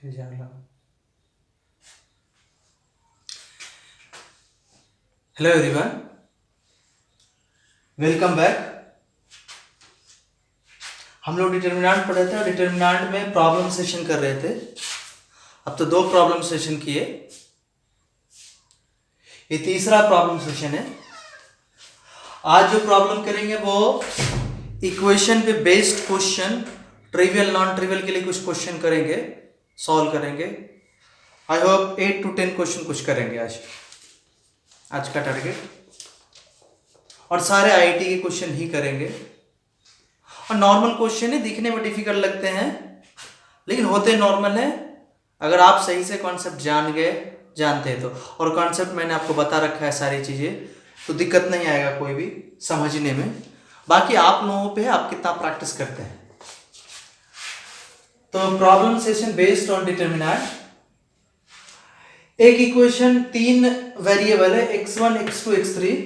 Hello everyone, welcome back. हम लोग determinant पढ़े थे और डिटर्मिनेंट में प्रॉब्लम सेशन कर रहे थे। अब तो 2 प्रॉब्लम सेशन किए, ये तीसरा प्रॉब्लम सेशन है। आज जो प्रॉब्लम करेंगे वो इक्वेशन पे based question, trivial non trivial के लिए कुछ क्वेश्चन करेंगे, सॉल्व करेंगे। आई होप 8 to 10 क्वेश्चन कुछ करेंगे आज का टारगेट, और सारे आईआईटी के क्वेश्चन ही करेंगे। और नॉर्मल क्वेश्चन है, दिखने में डिफिकल्ट लगते हैं लेकिन होते नॉर्मल है अगर आप सही से कॉन्सेप्ट जानते हैं तो। और कॉन्सेप्ट मैंने आपको बता रखा है सारी चीज़ें, तो दिक्कत नहीं आएगा कोई भी समझने में। बाकी आप लोगों पे है, आप कितना प्रैक्टिस करते हैं। तो problem session based on determinant. एक इक्वेशन 3 वेरिएबल है, x1 x2 x3,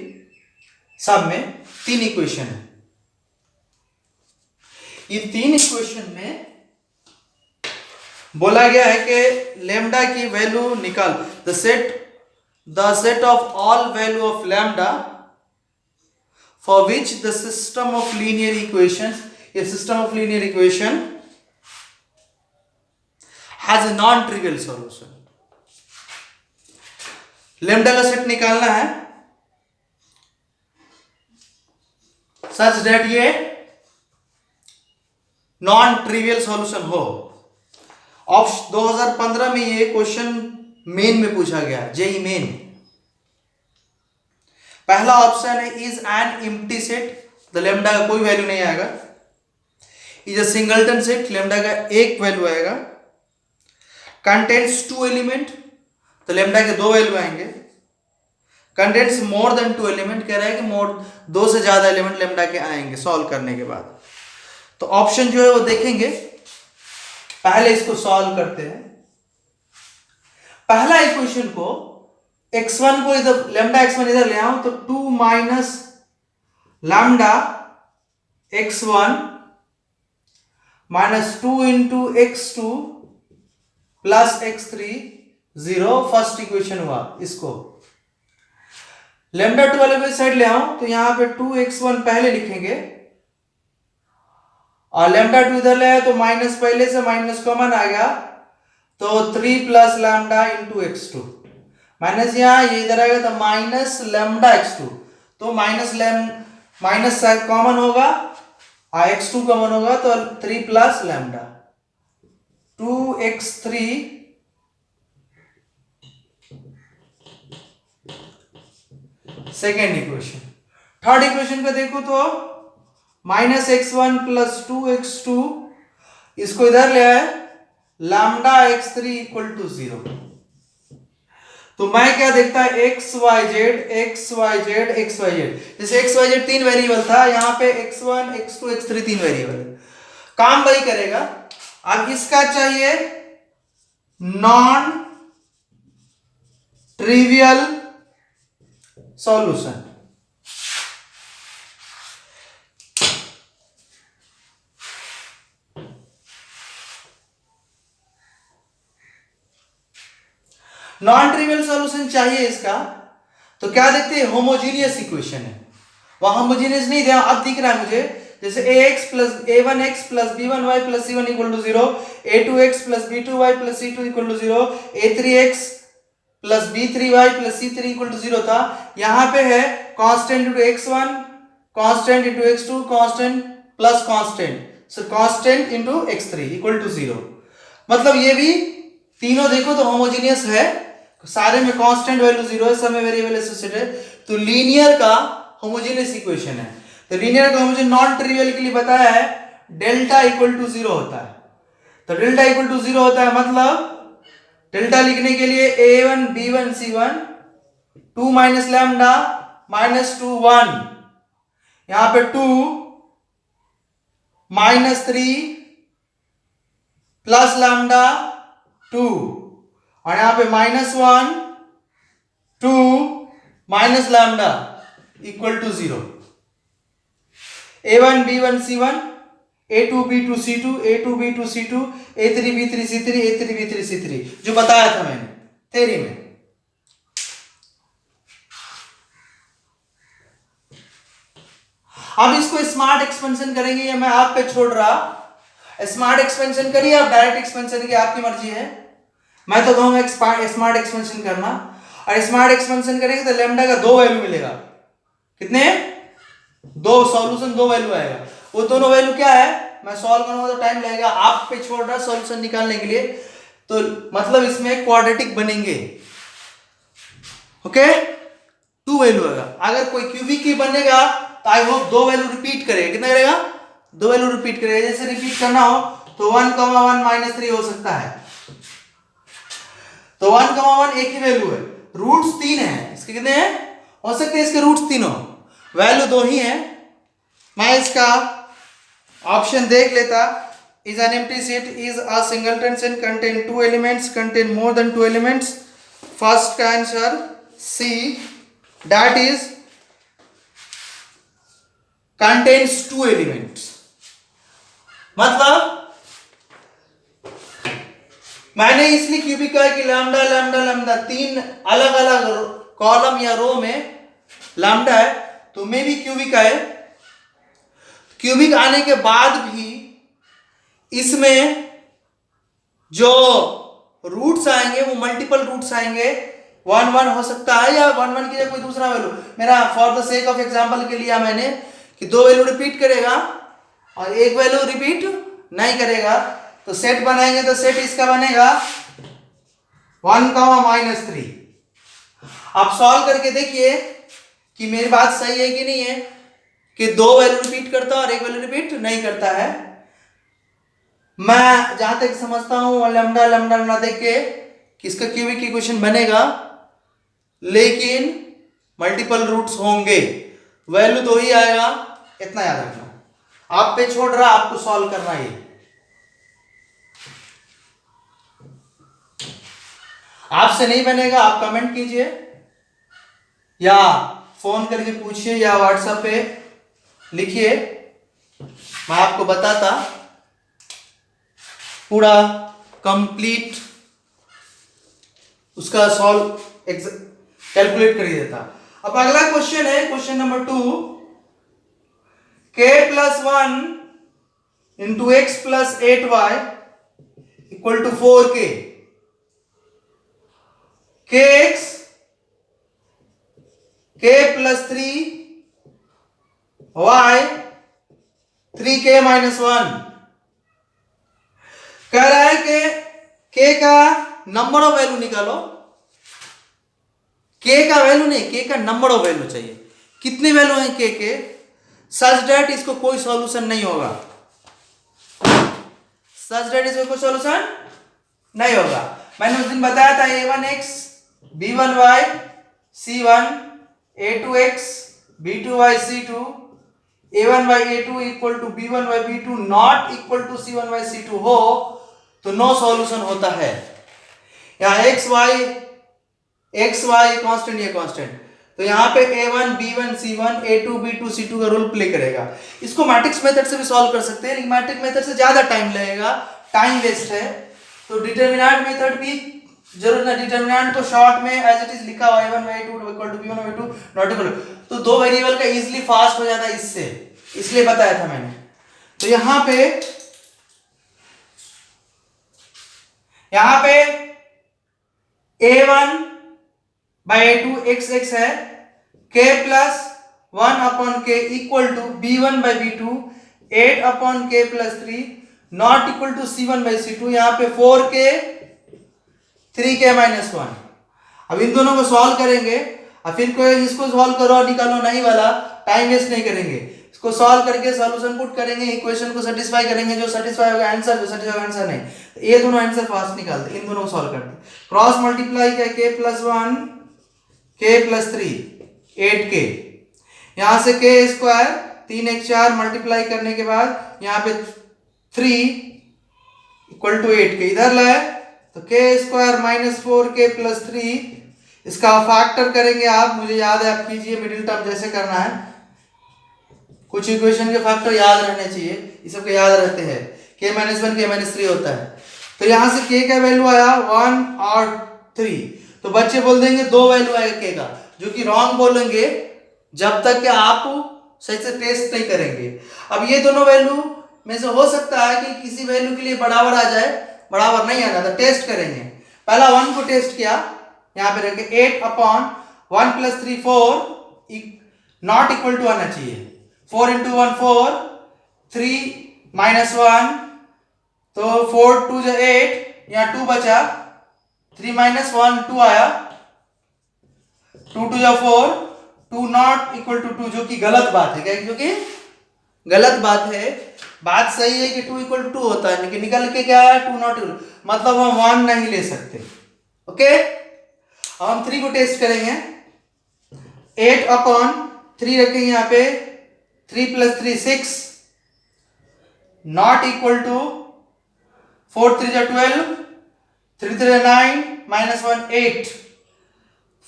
सब में 3 इक्वेशन है। ये 3 इक्वेशन में बोला गया है कि लैम्डा की वैल्यू निकाल। The set of all value of lambda for which the system of linear equations, ये system of linear equation has a non trivial solution. Lambda का सेट निकालना है सच दैट ये नॉन ट्रिवियल सॉल्यूशन हो। Option 2015 में ये question main में पूछा गया, जेई मेन। पहला ऑप्शन है इज एन एम्प्टी सेट, तो लैम्डा का कोई वैल्यू नहीं आएगा। Is a singleton set, lambda का एक वैल्यू आएगा। कंटेन्स 2 एलिमेंट, तो लैम्डा के 2 वैल्यू आएंगे। कंटेन्स मोर देन 2 एलिमेंट, कह रहा है कि 2 से ज्यादा एलिमेंट लैम्डा के आएंगे सॉल्व करने के बाद। तो ऑप्शन जो है वो देखेंगे, पहले इसको सॉल्व करते हैं। पहला इक्वेशन को x1 को इधर लैम्डा x1 इधर ले आऊं तो 2 minus lambda x1 minus 2 into x2 plus x3 0, first equation हुआ। इसको लैम्डा 2 वाले साइड ले आऊं तो यहां पे 2x1 पहले लिखेंगे और लैम्डा 2 इधर ले आए तो माइनस, पहले से माइनस कॉमन आ गया तो 3 plus lambda into x2, minus यहां ये इधर आएगा तो माइनस लैम्डा x2, तो माइनस कॉमन होगा और x2 कॉमन होगा तो 3 plus lambda 2x3 second equation. Third equation को देखो तो माइनस x1 प्लस 2x2, इसको इधर ले आए, लैम्डा x3 इक्वल टू 0। तो मैं क्या देखता है xyz xyz xyz, जैसे xyz 3 वेरिएबल था, यहां पे x1 x2 x3 3 वेरिएबल है, काम वही करेगा। अब इसका चाहिए non trivial solution. Non trivial solution चाहिए इसका, तो क्या देखते हैं, होमोजीनियस इक्वेशन है। वहां होमोजीनियस नहीं दिया, अब दिख रहा है मुझे, जैसे ax plus a1x plus b1y plus c1 equal to 0, a2x plus b2y plus c2 equal to 0, a3x plus b3y plus c3 equal to 0 था। यहां पे है constant into x1, constant into x2, constant plus constant, so constant into x3 equal to 0। मतलब ये भी तीनों देखो तो होमोजीनियस है, सारे में कांस्टेंट वैल्यू 0 है, सब में वेरिएबल एसोसिएटेड है, तो लीनियर का होमोजीनियस इक्वेशन है। तो लीनियर का होमोजीनियस नॉन ट्रिवियल के लिए बताया है डेल्टा इक्वल टू 0 होता है। तो डेल्टा इक्वल टू 0 होता है, मतलब डेल्टा लिखने के लिए a1 b1 c1 2 minus lambda minus 2 1, यहां पे 2 माइनस 3 प्लस लैम्डा 2, और यहां पे minus 1 2 minus lambda equal to 0। a1 b1 c1 A2B2C2 A2B2C2 A3B3C3 A3B3C3 जो बताया था मैंने थ्योरी में। अब इसको स्मार्ट एक्सपेंशन करेंगे, या मैं आप पे छोड़ रहा, स्मार्ट एक्सपेंशन करिए, आप डायरेक्ट एक्सपेंशन की आपकी मर्जी है। मैं तो कहूंगा स्मार्ट एक्सपेंशन करना, और स्मार्ट एक्सपेंशन करेंगे तो लैम्डा का 2 वैल्यू मिलेगा। कितने? 2 सॉल्यूशन 2 वैल्यू आएगा। वो दोनों वैल्यू क्या है, मैं सॉल्व करूंगा तो टाइम लगेगा, आप पे छोड़ रहा सॉल्यूशन निकालने के लिए। तो मतलब इसमें क्वाड्रेटिक बनेंगे। ओके, 2 वैल्यू आएगा। अगर कोई क्यूबिक की बनेगा तो आई होप 2 वैल्यू रिपीट करेगा। कितना करेगा? 2 वैल्यू रिपीट करेगा। जैसे रिपीट करना हो तो 1, 1 -3 हो सकता है। तो 1, 1 एक ही वैल्यू है, रूट्स 3 है, इसके कितने हैं? हो सकते हैं इसके रूट्स 3 हो, वैल्यू 2 ही है। मैं इसका ऑप्शन देख लेता। Is an empty set is a singleton set contain 2 elements contain more than 2 elements. First का answer C, that is contains 2 elements. मतलब मैंने इसलिए क्यूबिक कहा कि लैम्डा लैम्डा लैम्डा 3 अलग अलग कॉलम या रो में लैम्डा है, तो में भी क्यूबिक है। क्यूबिक आने के बाद भी इसमें जो रूट्स आएंगे वो मल्टीपल रूट्स आएंगे। 1, 1 हो सकता है, या 1, 1 की जगह कोई दूसरा वैल्यू। मेरा for the sake of example के लिए मैंने कि 2 वैल्यू रिपीट करेगा और एक वैल्यू रिपीट नहीं करेगा। तो सेट बनाएंगे तो सेट इसका बनेगा 1, -3। आप सॉल्व करके देखिए कि मेरी बात सही है कि नहीं है, कि 2 वैल्यू रिपीट करता है और एक वैल्यू रिपीट नहीं करता है। मैं जहां तक समझता हूं लैम्डा लैम्डा लैम्डा देख के कि इसका क्यूबिक इक्वेशन बनेगा, लेकिन मल्टीपल रूट्स होंगे, वैल्यू 2 ही आएगा, इतना याद रखना। आप पे छोड़ रहा, आपको सॉल्व करना है। आपसे नहीं बनेगा, आप कमेंट कीजिए या फोन करके पूछिए या व्हाट्सएप पे लिखिए, मैं आपको बताता, पूरा कंप्लीट उसका सॉल्व कैलकुलेट कर ही देता। अब अगला क्वेश्चन है question number 2, k + 1 × x + 8y = 4k। kx k + 3 y 3k - 1 कह रहा है कि k का नंबर ऑफ वैल्यू निकालो। k का वैल्यू नहीं, k का नंबर ऑफ वैल्यू चाहिए। कितने वैल्यू हैं k के, सच दैट इसको कोई सॉल्यूशन नहीं होगा, सच दैट इसको कोई सॉल्यूशन नहीं होगा। मैंने उस दिन बताया था a1x b1y c1 a2x b2y c2 a1/a2 = b1/b2 not equal to c1/c2 हो तो नो सॉल्यूशन होता है। यहाँ x y कांस्टेंट, ये कांस्टेंट, तो यहाँ पे a1 b1 c1 a2 b2 c2 का रोल प्ले करेगा। इसको मैट्रिक्स मेथड से भी सॉल्व कर सकते हैं, लेकिन मैट्रिक्स मेथड से ज्यादा टाइम लगेगा, टाइम वेस्ट है। तो डिटरमिनेंट मेथड भी जरूर ना, डिटरमिनेंट को शॉर्ट में एज इट इज लिखा हुआ a1/a2 = b1/b2 नॉट इक्वल, तो 2 वेरिएबल का इजीली फास्ट हो जाता है इससे, इसलिए बताया था मैंने। तो यहाँ पे a1/a2 x है, k + 1/k = b1/b2 8/k + 3 not equal to c1/c2। यहाँ पे 4k 3k - 1। अब इन दोनों को सॉल्व करेंगे, और फिर कोई इसको सॉल्व करो और निकालो नहीं वाला, टाइम वेस्ट नहीं करेंगे। इसको सॉल्व करके सॉल्यूशन पुट करेंगे, इक्वेशन को सेटिस्फाई करेंगे, जो सेटिस्फाई होगा आंसर, जो सेटिस्फाई होगा आंसर नहीं। तो ये दोनों आंसर फास्ट निकालते, इन दोनों को सॉल्व करते। क्रॉस मल्टीप्लाई किया k + 1 k + 3 8k, यहां से k स्क्वायर 3 1 4 मल्टीप्लाई करने के बाद यहाँ पे 3 = 8k इधर लाए, तो k स्क्वायर -4k + 3, इसका फैक्टर करेंगे आप, मुझे याद है, आप कीजिए, मिडिल टर्म जैसे करना है। कुछ इक्वेशन के फैक्टर याद रहने चाहिए, ये सबके याद रहते हैं। k-1 k-3 होता है। तो यहाँ से k का वैल्यू आया 1 और 3, तो बच्चे बोल देंगे 2 वैल्यू आएगा k का, जो कि रॉन्ग बोलेंगे जब तक कि आप सही से टेस्ट नहीं करेंगे। अब ये दोनों वैल्यू में से हो सकता है कि किसी वैल्यू के लिए बराबर आ जाए, बराबर नहीं आना, तो टेस्ट करेंगे। पहला 1 को टेस्ट किया, यहाँ पे रखे 8/1 + 3 4 नॉट इक्वल टू आना चाहिए। 4 × 1 4, 3 - 1, तो 4 × 2 = 8, यहाँ 2 बचा, 3 - 1 2 आया, 2 × 2 = 4, 2 नॉट इक्वल टू 2, जो कि गलत बात है। क्या जो कि गलत बात है। बात सही है कि 2 = 2 होता है, लेकिन निकल के क्या है 2 नॉट, मतलब हम 1 नहीं ले सकते। ओके, अब हम 3 को टेस्ट करेंगे। 8/3 रखेंगे यहाँ पे, 3 + 3 6 नॉट इक्वल टू 4 × 3 = 12, 3 × 3 = 9 - 1 8,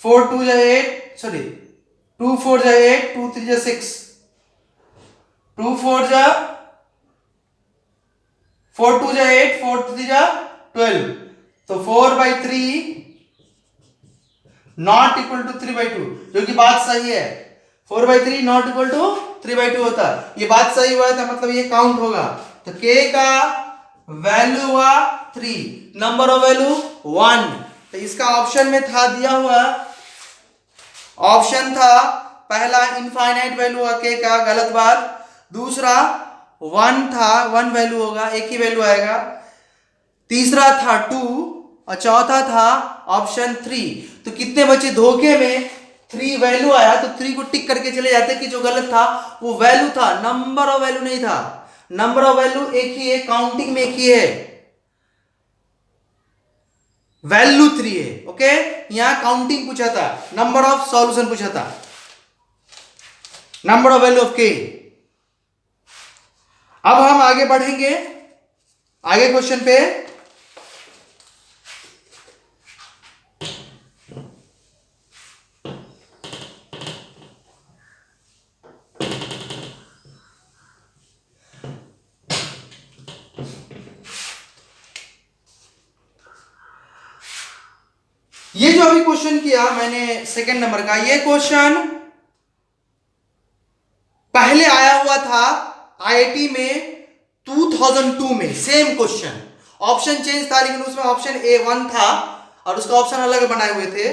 4 × 2 = 8, सॉरी 2 × 4 = 8, 2 × 3 = 6, 2 × 4 = 4 × 2 = 8, 4 × 3 = 12, तो 4/3 नॉट इक्वल टू 3/2, जो कि बात सही है। 4/3 नॉट इक्वल टू 3/2 होता है, ये बात सही हुआ है, मतलब ये काउंट होगा। तो k का वैल्यू हुआ 3, नंबर ऑफ वैल्यू 1, तो इसका ऑप्शन में था दिया हुआ, ऑप्शन था पहला इनफाइनाइट वैल्यू हुआ k का, गलत बात। दूसरा 1 था, 1 वैल्यू होगा, एक ही वैल्यू आएगा। तीसरा था 2 और चौथा था ऑप्शन 3। तो कितने बचे धोखे में, 3 वैल्यू आया, तो 3 को टिक करके चले जाते कि जो गलत था वो वैल्यू था, नंबर ऑफ वैल्यू नहीं था। नंबर ऑफ वैल्यू एक ही है, काउंटिंग में एक ही है, वैल्यू 3 है। ओके, यहां काउंटिंग पूछा था, नंबर ऑफ सॉल्यूशन पूछा था, number of value of k। अब हम आगे बढ़ेंगे, आगे क्वेश्चन पे। ये जो अभी क्वेश्चन किया मैंने सेकंड नंबर का, ये क्वेश्चन पहले आया हुआ था आईआईटी में 2002 में, सेम क्वेश्चन, ऑप्शन चेंज था, लेकिन उसमें ऑप्शन A1 था और उसका ऑप्शन अलग बनाए हुए थे,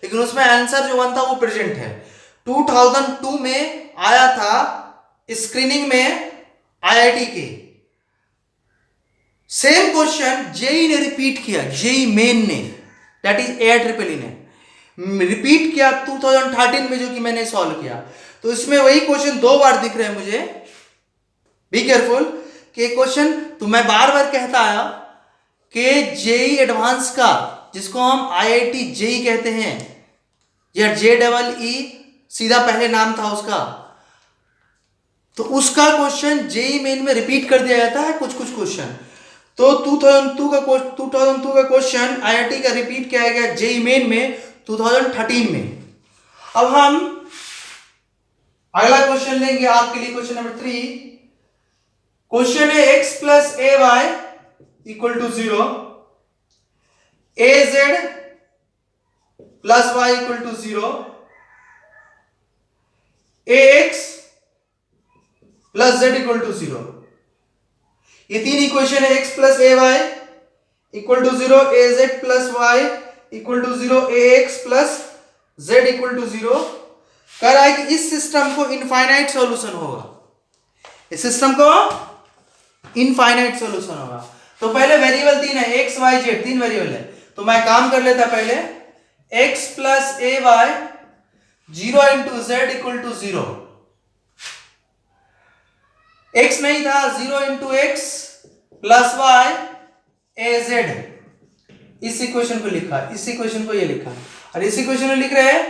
लेकिन उसमें आंसर जो 1 था वो प्रेजेंट है। 2002 में आया था स्क्रीनिंग में आईआईटी के, सेम क्वेश्चन जेई ने रिपीट किया, जेई मेन ने, दैट इज AIEEE ने रिपीट किया 2013 में, जो कि मैंने सॉल्व किया। तो इसमें वही क्वेश्चन 2 बार दिख रहे हैं मुझे, बी केयरफुल कि क्वेश्चन, तो मैं बार बार कहता आया कि जेई एडवांस का, जिसको हम IIT जेई कहते हैं, या JEE सीधा पहले नाम था उसका, तो उसका क्वेश्चन जेई मेन में रिपीट कर दिया जाता है कुछ कुछ क्वेश्चन। तो 2002 का क्वेश्चन आईआईटी का रिपीट किया गया जेई मेन में 2013 में। अब हम अगला क्वेश्चन लेंगे आपके लिए, क्वेश्चन नंबर 3। क्वेश्चन है x + ay = 0, az + y = 0, ax + z = 0। ये 3 इक्वेशन है, x + ay = 0, az + y = 0, ax + z = 0। कह रहा है कि इस सिस्टम को इनफाइनाइट सॉल्यूशन होगा, इस सिस्टम को इनफाइनाइट सॉल्यूशन होगा। तो पहले वेरिएबल 3 है, x y z, 3 वेरिएबल है, तो मैं काम कर लेता पहले, x + ay 0 × z = 0, x नहीं था, 0 × x + y az, इस इक्वेशन को लिखा, इस इक्वेशन को ये लिखा, और इस इक्वेशन में लिख रहे हैं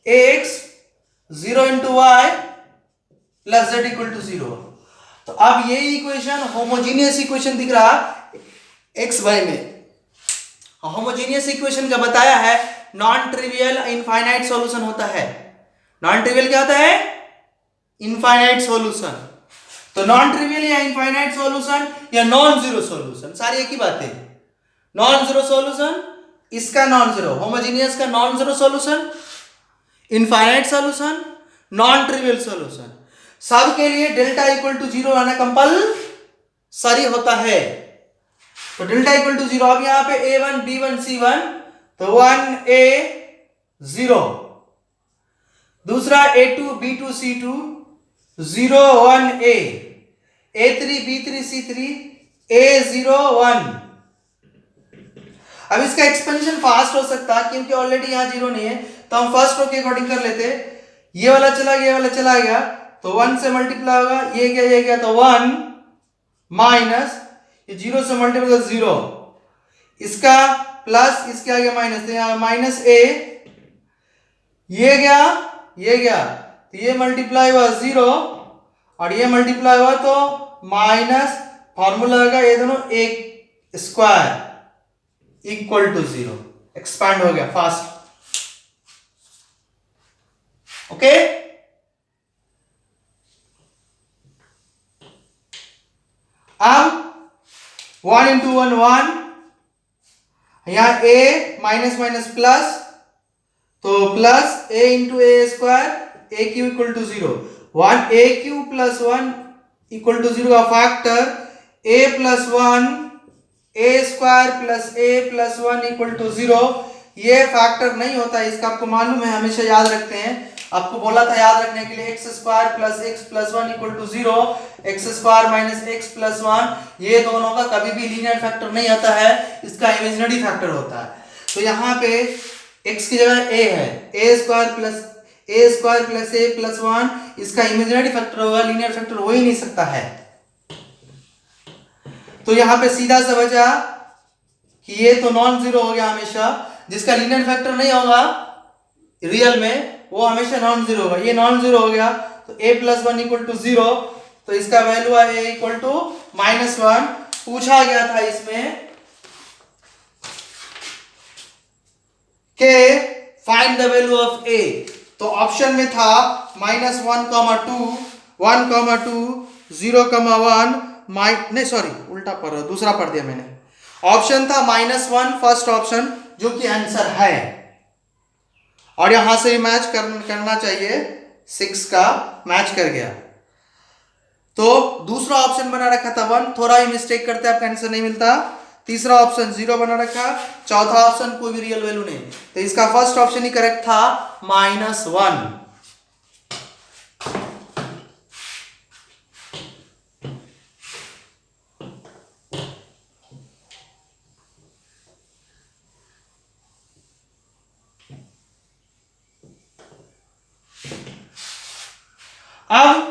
ax 0 × y + z = 0। तो अब ये इक्वेशन होमोजीनियस इक्वेशन दिख रहा x y में, होमोजीनियस इक्वेशन का बताया है नॉन ट्रिवियल इनफाइनाइट सॉल्यूशन होता है। नॉन ट्रिवियल क्या होता है? Infinite solution. तो नॉन ट्रिवियल या इनफाइनाइट सॉल्यूशन या नॉन जीरो सॉल्यूशन, सारी एक ही बात है। नॉन जीरो सॉल्यूशन, इसका नॉन जीरो, होमोजेनियस का non zero solution, infinite solution, non trivial solution, सब के लिए डेल्टा इक्वल टू जीरो आना कंपल्सरी होता है। तो डेल्टा इक्वल टू जीरो, अब यहां पे a1 b1 c1, तो 1 a 0, दूसरा a2 b2 c2 0 1 a, a3 b3 c3 a 0 1। अब इसका एक्सपेंशन फास्ट हो सकता है क्योंकि ऑलरेडी यहां जीरो नहीं है, तो हम फर्स्ट रो के अकॉर्डिंग कर लेते। ये वाला चला गया, ये वाला चला गया, तो 1 से मल्टीप्लाई होगा, ये गया तो 1 माइनस ये 0 से मल्टीप्लाई 0, इसका प्लस, इसके आगे माइनस, तो यहां माइनस a, ये गया तो ये मल्टीप्लाई हुआ 0 और ये मल्टीप्लाई हुआ तो माइनस, फॉर्मूला होगा ये दोनों एक स्क्वायर इक्वल टू 0, एक्सपैंड हो गया फास्ट। ओके, अब 1 इंटू 1 1, यहां a माइनस माइनस प्लस, तो plus a into A square, A Q equal to 0, 1 a Q plus 1 equal to 0 का factor a plus 1 a square plus a plus 1 equal to 0, ये factor नहीं होता है, इसका आपको मालूम है, हमेशा याद रखते हैं। आपको बोला था याद रखने के लिए X square plus X plus 1 equal to 0, X square minus X plus 1, ये दोनों का कभी भी लीनियर फैक्टर नहीं आता है, इसका इमेजिनरी फैक्टर होता है। तो यहाँ पे x की जगह a है, a square plus a plus 1, इसका इमेजिनरी फैक्टर होगा, लीनियर फैक्टर हो ही नहीं सकता है। तो यहाँ पे सीधा सा बचा कि ये तो नॉन जीरो हो गया हमेशा, जिसका लीनियर फैक्टर नहीं होगा रियल में वो हमेशा नॉन जीरो होगा, ये नॉन जीरो हो गया, तो a प्लस 1 इक्वल टू 0, तो इसका वैल्यू है a इक्वल टू -1। पूछा गया था इसमें के find the value of a, तो ऑप्शन में था -1, 2, 1, 2, 0, 1, नहीं सॉरी उल्टा पढ़ रहा, दूसरा पढ़ दिया मैंने। ऑप्शन था -1 फर्स्ट ऑप्शन, जो कि आंसर है, और यहां से मैच करना चाहिए, 6 का मैच कर गया। तो दूसरा ऑप्शन बना रखा था 1, थोड़ा ही मिस्टेक करते आपका आंसर नहीं मिलता। तीसरा ऑप्शन 0 बना रखा, चौथा ऑप्शन कोई भी रियल वैल्यू नहीं, तो इसका फर्स्ट ऑप्शन ही करेक्ट था -1। अब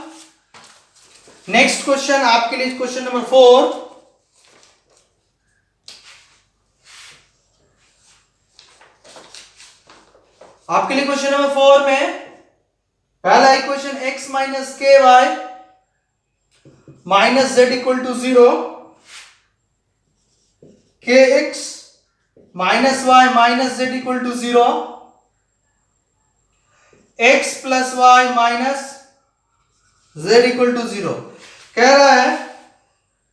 नेक्स्ट क्वेश्चन आपके लिए, क्वेश्चन नंबर 4। आपके लिए क्वेश्चन नंबर 4 में पहला equation x minus K Y minus Z equal to 0, K X minus Y minus Z equal to 0, X plus Y minus Z equal to 0। कह रहा है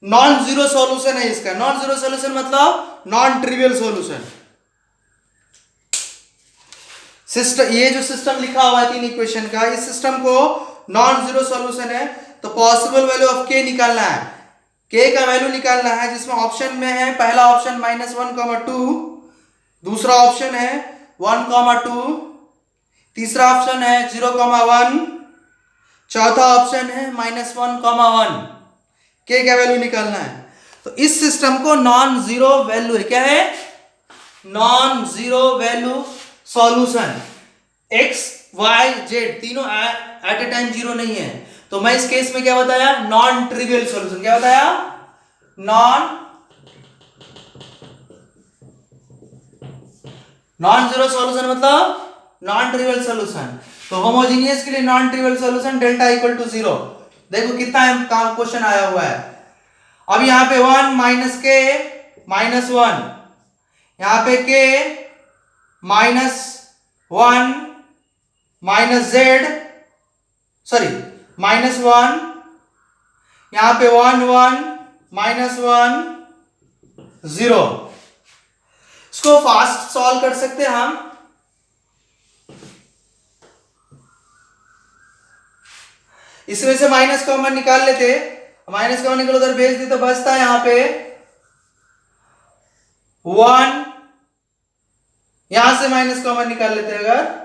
नॉन जीरो सॉल्यूशन है इसका। Non zero solution मतलब non trivial solution. System, ये जो system लिखा हुआ है 3 इक्वेशन का, इस सिस्टम को नॉन जीरो सॉल्यूशन है, तो पॉसिबल वैल्यू ऑफ के निकालना है, के का वैल्यू निकालना है, जिसमें ऑप्शन में है पहला ऑप्शन -1, 2, दूसरा ऑप्शन है 1, 2, तीसरा ऑप्शन है 0, 1, चौथा ऑप्शन है -1, 1। के का वैल्यू निकालना है। तो इस सिस्टम को नॉन जीरो वैल्यू है, क्या है, non zero value solution. X Y Z तीनों एट ए टाइम जीरो नहीं है, तो मैं इस केस में क्या बताया, नॉन ट्रिवियल सॉल्यूशन। क्या बताया, नॉन जीरो सॉल्यूशन मतलब नॉन ट्रिवियल सॉल्यूशन। तो होमोजेनियस के लिए non trivial solution delta equal to 0। देखो कितना क्वेश्चन आया हुआ है। अब यहां पे 1 माइनस के -1, यहां पे के -1 माइनस जेड, सॉरी -1, यहां पे 1 1 -1 0। इसको फास्ट सॉल्व कर सकते हैं हम। इसमें से माइनस कॉमन निकाल लेते, माइनस कॉमन निकाल उधर भेज दी तो बचता है यहां पे 1, यहां से माइनस कॉमन निकाल लेते हैं। अगर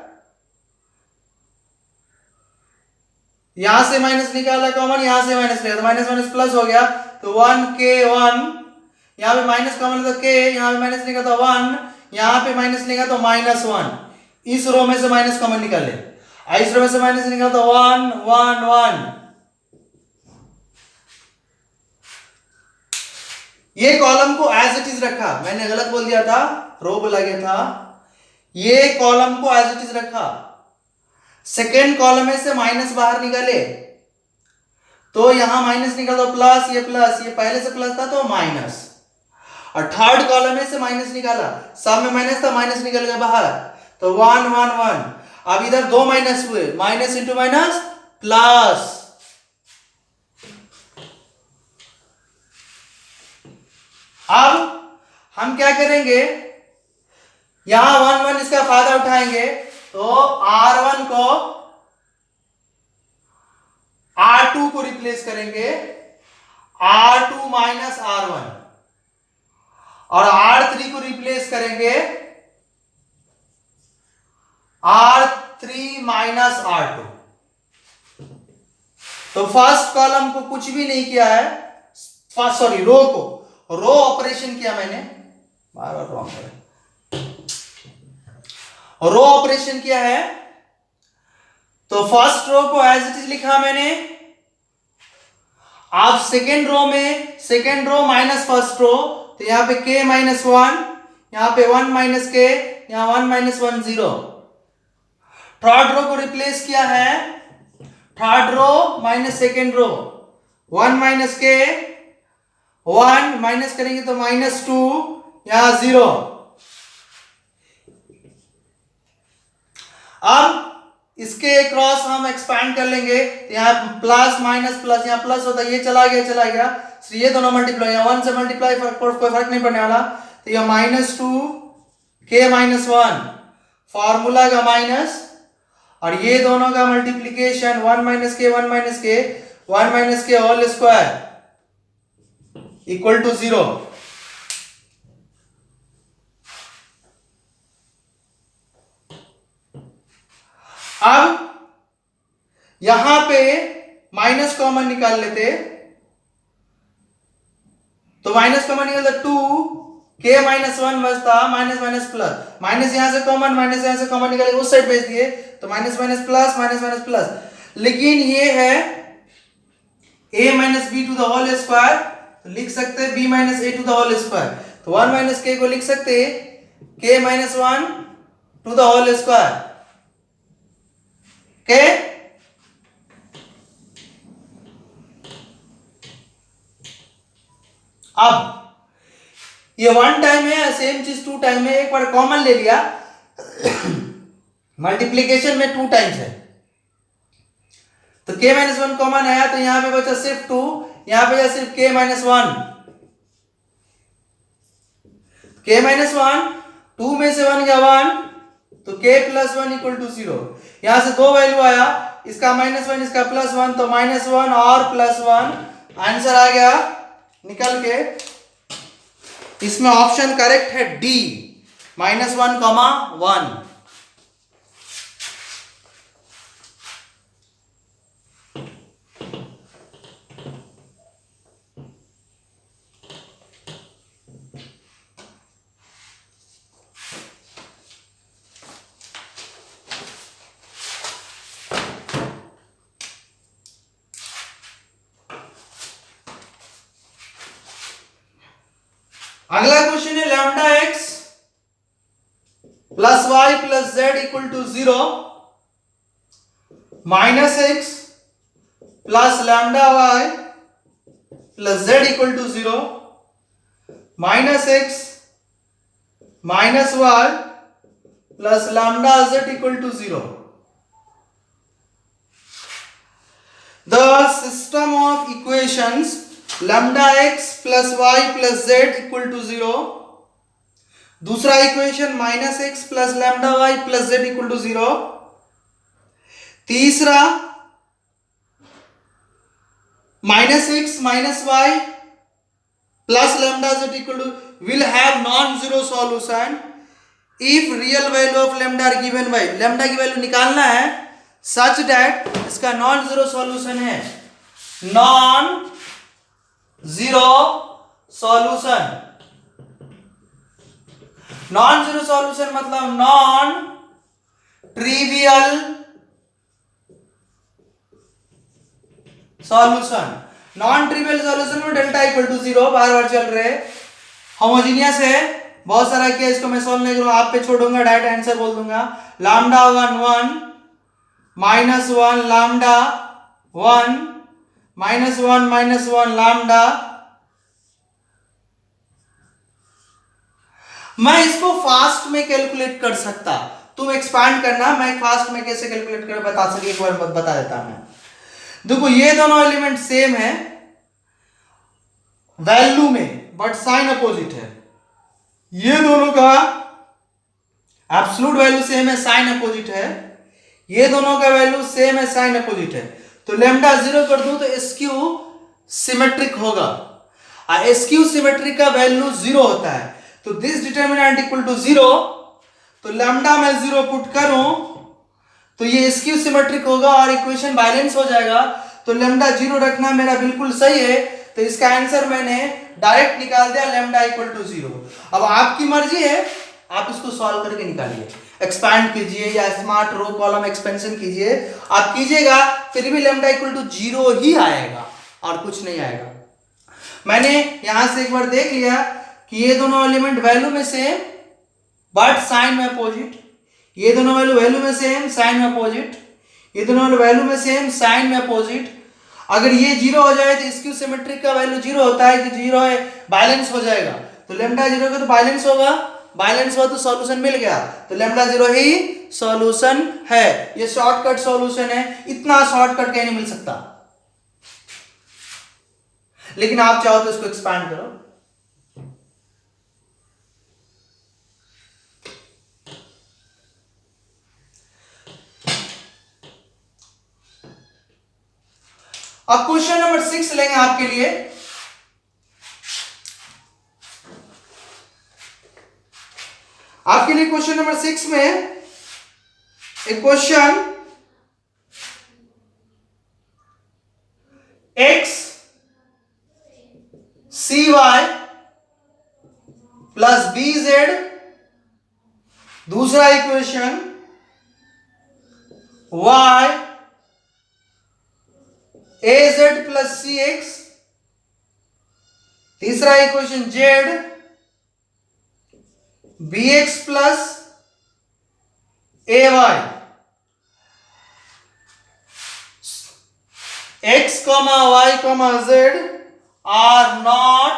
यहां से माइनस निकाला कॉमन, यहां से माइनस लिया तो माइनस माइनस प्लस हो गया, तो 1 के 1, यहां पे माइनस कॉमन तो के, यहां पे माइनस निकाला तो 1, यहां पे माइनस निकाला तो -1। इस रो में से माइनस कॉमन निकाल ले, इस रो में से माइनस निकाला तो 1 1 1। ये कॉलम को एज इट इज रखा, मैंने गलत बोल दिया था, रो बोला गया था, ये कॉलम को एज इट इज रखा। सेकेंड कॉलम में से माइनस बाहर निकाले तो यहां माइनस निकला तो प्लस, ये पहले से प्लस था तो माइनस, और थर्ड कॉलम में से माइनस निकाला, सब में माइनस था, माइनस निकल गया बाहर तो 1 1 1। अब इधर दो माइनस हुए, माइनस इंटू माइनस प्लस। अब हम क्या करेंगे, यहां 1 1 इसका फायदा उठाएंगे तो R1 को R2 को रिप्लेस करेंगे, R2 माइनस R1, और R3 को रिप्लेस करेंगे R3 माइनस R2। तो फर्स्ट कॉलम को कुछ भी नहीं किया है, सॉरी रो को, रो ऑपरेशन किया मैंने, बार बार रॉन्ग है, रो ऑपरेशन किया है। तो फर्स्ट रो को एज इट इज लिखा मैंने। आप सेकेंड रो में, second row minus first row, तो यहां पे k -1, यहां पे 1 माइनस के, यहां 1 -1 0। थर्ड रो को रिप्लेस किया है, third row minus second row, 1 minus K, 1 minus करेंगे तो -2, यहां 0। अब इसके क्रॉस हम एक्सपैंड कर लेंगे, तो यहाँ प्लस माइनस प्लस, यहाँ प्लस होता है, ये चला गया, तो ये दोनों मल्टीप्लाई, यहाँ 1 से मल्टीप्लाई कोई फर्क नहीं पड़ने वाला, तो यह -2 k -1 फॉर्मूला का माइनस, और ये दोनों का multiplication 1 minus K 1 minus K 1 minus के होल स्क्वायर इक्वल टू 0। अब यहां पे माइनस कॉमन निकाल लेते, तो माइनस कॉमन निकालते 2 k -1 बचता, माइनस माइनस प्लस, माइनस यहां से कॉमन, माइनस यहां से कॉमन निकाले उस साइड भेज दिए, तो minus minus plus, minus minus plus. लेकिन ये है a minus B to the whole square, तो लिख सकते b minus a to the whole square, तो 1 माइनस k को लिख सकते k -1 to the whole square. Okay, अब ये 1 टाइम है, सेम चीज 2 टाइम है, एक बार कॉमन ले लिया, मल्टीप्लीकेशन में 2 टाइम्स है, तो k -1 कॉमन आया, तो यहां पे बचा सिर्फ 2, यहां पे बचा सिर्फ k -1, k -1, 2 में से 1 गया 1, तो k +1 = 0। यहां से दो वैल्यू आया, इसका -1 इसका +1, तो -1 और +1 आंसर आ गया निकल के। इसमें ऑप्शन करेक्ट है डी, -1, -1। अगला क्वेश्चन है lambda x plus Y plus Z equal to 0, minus x plus lambda Y plus Z equal to 0, minus x minus Y plus lambda Z equal to 0। The system of equations lambda x plus y plus z equal to 0. दूसरा equation minus X plus lambda Y plus Z equal to 0. तीसरा minus X minus Y plus lambda Z equal to will have non-zero solution if real value of lambda are given by lambda की value निकालना है such that इसका non zero solution है. Non zero solution, non zero solution मतलब non trivial solution. Non trivial solution में delta equal to 0 बार बार चल रहे. होमोजीनियस है, बहुत सारा किया, इसको मैं सॉल्व नहीं करूंगा, आप पे छोड़ूंगा, डायरेक्ट आंसर बोल दूंगा. Lambda 1 minus 1 lambda 1 minus 1 lambda. मैं इसको फास्ट में कैलकुलेट कर सकता, तुम एक्सपांड करना, मैं फास्ट में कैसे कैलकुलेट कर बता सके एक बार बता देता मैं. देखो ये दोनों एलिमेंट सेम है वैल्यू में बट साइन अपोजिट है. ये दोनों का एब्सोल्यूट वैल्यू सेम है, साइन अपोजिट है. ये दोनों का वैल्यू सेम है, साइन अपोजिट है. तो लैम्डा 0 कर दूं तो एसक्यू सिमेट्रिक होगा. एसक्यू सिमेट्रिक का वैल्यू 0 होता है. तो दिस डिटर्मिनेंट इक्वल टू 0. तो लैम्डा में 0 पुट करूं तो ये एसक्यू सिमेट्रिक होगा और इक्वेशन बैलेंस हो जाएगा. तो लैम्डा 0 रखना मेरा बिल्कुल सही है. तो इसका आंसर मैंने डायरेक्ट निकाल दिया, लैम्डा इक्वल टू 0. अब आपकी मर्जी है, आप इसको सॉल्व करके निकालिए, एक्सपैंड कीजिए या स्मार्ट रो कॉलम एक्सपेंशन कीजिए. आप कीजिएगा फिर भी लैम्डा इक्वल टू 0 ही आएगा और कुछ नहीं आएगा. मैंने यहां से एक बार देख लिया कि ये दोनों एलिमेंट वैल्यू में सेम बट साइन में अपोजिट. ये दोनों वैल्यू में सेम, साइन में अपोजिट. ये दोनों वैल्यू में सेम, साइन में अपोजिट. अगर ये 0 हो जाए तो इसकी सिमेट्रिक का वैल्यू 0 होता है कि 0 है, बैलेंस हो जाएगा. तो लैम्डा 0 का तो बैलेंस होगा, बैलेंस हुआ तो सॉल्यूशन मिल गया. तो लैम्डा 0 ही सॉल्यूशन है. ये शॉर्टकट सॉल्यूशन है, इतना शॉर्टकट कहीं नहीं मिल सकता. लेकिन आप चाहो तो इसको एक्सपैंड करो. अब क्वेश्चन नंबर 6 लेंगे आपके लिए. आपके लिए क्वेश्चन नंबर 6 में एक question x cy plus bz. दूसरा equation y az plus cx. तीसरा equation z bx plus ay. x y z are not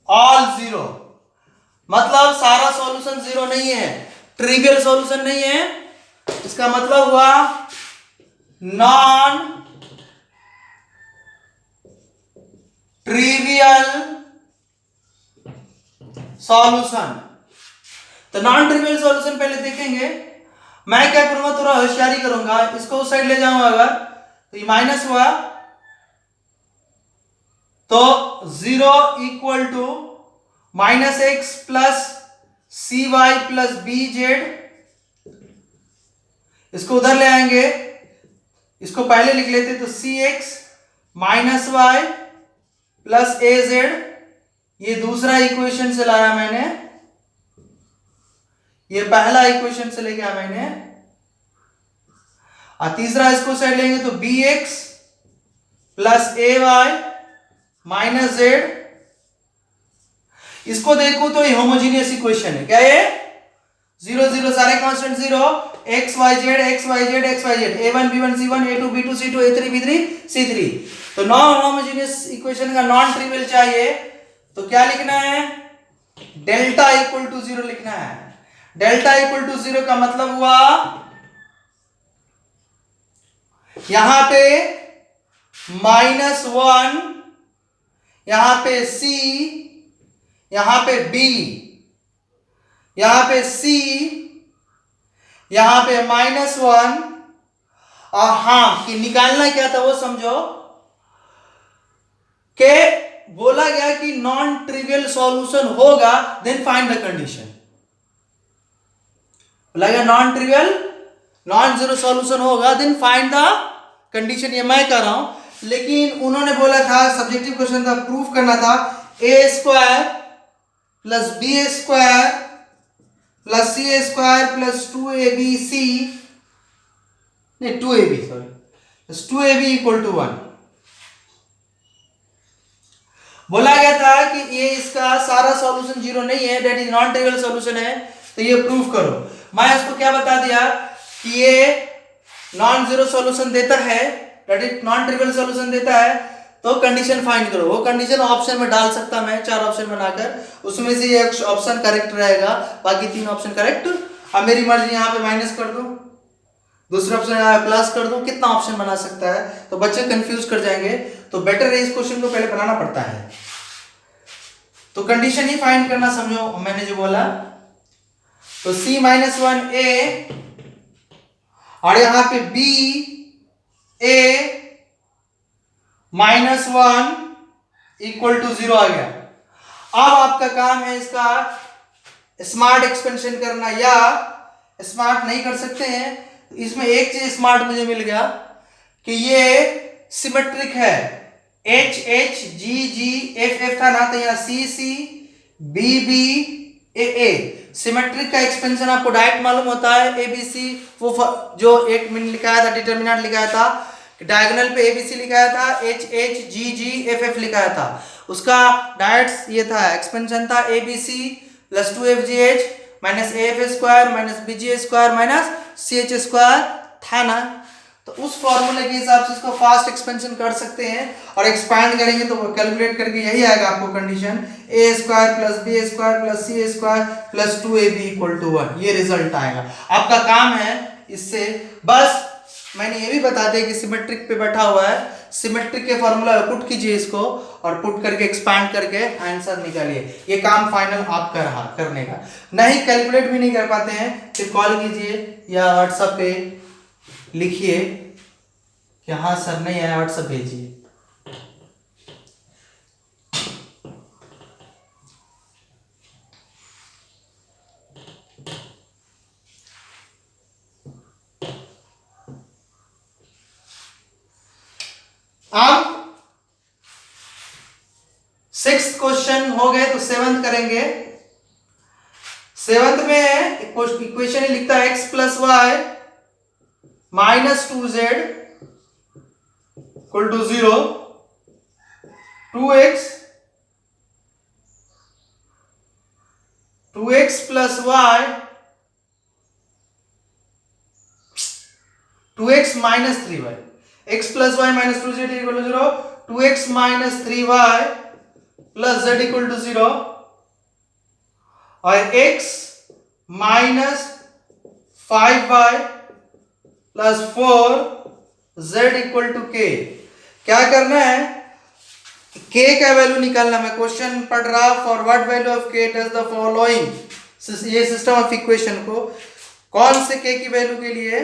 all 0. मतलब सारा सॉल्यूशन 0 नहीं है, ट्रिवियल सॉल्यूशन नहीं है. इसका मतलब हुआ नॉन ट्रिवियल सॉल्यूशन. तो नॉन ट्रिवियल सॉल्यूशन पहले देखेंगे. मैं क्या करूंगा, थोड़ा होशियारी करूंगा, इसको उस साइड ले जाऊंगा. अगर तो ये माइनस हुआ तो 0 equal to minus X plus C Y plus B Z. इसको उधर ले आएंगे, इसको पहले लिख लेते तो C X minus Y plus A Z. ये दूसरा इक्वेशन से लाया मैंने, ये पहला इक्वेशन से लेके आया मैंने. और तीसरा इसको साइड लेंगे तो बी एक्स प्लस ए वाई माइनस जेड. इसको देखो तो ये होमोजीनियस इक्वेशन है. क्या ये 0 0 सारे constant 0, X Y Z X Y Z X Y Z, a1 b1 c1 a2 b2 c2 a3 b3 c3. तो नॉन होमोजीनियस इक्वेशन का नॉन ट्रिवियल चाहिए तो क्या लिखना है, डेल्टा इक्वल टू 0 लिखना है. डेल्टा इक्वल टू 0 का मतलब हुआ यहां पे -1, यहां पे C, यहां पे B, यहां पे C, यहां पे -1। और हाँ, कि निकालना क्या था वो समझो, कि बोला गया कि नॉन ट्रिवियल सॉल्यूशन होगा देन फाइंड द कंडीशन। बोला गया non trivial non zero solution होगा देन फाइंड द कंडीशन। ये मैं कर रहा हूं, लेकिन उन्होंने बोला था, सब्जेक्टिव क्वेश्चन था, प्रूफ करना था a² plus b² plus c² plus 2abc, नहीं 2ab sorry, plus 2ab equal to 1। बोला गया था कि ये इसका सारा सॉल्यूशन जीरो नहीं है, that is non trivial solution है, तो ये प्रूफ करो। मैं उसको क्या बता दिया कि ये नॉन जीरो सॉल्यूशन देता है, that is non trivial solution देता है, तो कंडीशन फाइंड करो। वो कंडीशन ऑप्शन में डाल सकता मैं, 4 ऑप्शन बनाकर, उसमें से एक ऑप्शन करेक्ट रहेगा, बाकी 3 ऑप्शन करेक्ट। अब मेरी मर्जी, यहाँ पे माइनस कर दो, दूसरे ऑप्शन यहाँ प्लस कर दो, कितना ऑप्शन बना सकता है, तो बच्चे कंफ्यूज कर जाएंगे। तो बेटर है इस क्वेश्चन को पहले बनाना पड़ता है। तो कंडीशन ही फाइंड करना, समझो मैंने जो बोला। तो C -1a और यहां पे B A -1 इक्वल टू 0 आ गया। अब आपका काम है इसका स्मार्ट एक्सपेंशन करना, या स्मार्ट नहीं कर सकते हैं। इसमें एक चीज स्मार्ट मुझे मिल गया कि ये सिमेट्रिक है, H H G G F F था ना, तो यहाँ C C B B A A symmetric का एक्सपेंशन आपको डायरेक्ट मालूम होता है। A B C वो जो एक मिनट लिखाया था, डिटर्मिनेंट लिखाया था, डायगोनल पे A B C लिखाया था, H H G G F F लिखाया था, उसका डायरेक्ट ये था, एक्सपेंशन था A B C plus 2FGH minus AF² minus BG² minus CH² था ना। तो उस फॉर्मूले के हिसाब से इसको फास्ट एक्सपेंशन कर सकते हैं, और एक्सपैंड करेंगे तो कैलकुलेट करके यही आएगा आपको condition, A² plus B² plus C² plus 2AB equal to 1, ये रिजल्ट आएगा। आपका काम है इससे, बस मैंने ये भी बता दिया कि सिमेट्रिक पे बैठा हुआ है, सिमेट्रिक के फॉर्मूला पुट कीजिए इसको, और पुट करके एक्सपैंड करके आंसर निकालिए। ये काम फाइनल आपका रहा करने का। नहीं कैलकुलेट भी नहीं कर पाते हैं, फिर कॉल कीजिए या व्हाट्सएप पे लिखिए कि हाँ सर नहीं आया, व्हाट्सएप भेजिए। अब 6th क्वेश्चन हो गए, तो 7th करेंगे। 7th में इक्वेशन लिखता है x plus Y minus 2z equal to 0, 2x plus Y 2x minus 3y, x plus Y minus 2z equal to 0, 2x minus 3y plus z equal to 0, और x minus 5y plus 4 z equal to k। क्या करना है, k का value निकालना। मैं question पढ़ रहा, for what value of k does the following, ये सिस्टम ऑफ इक्वेशन को कौन से k की वैल्यू के लिए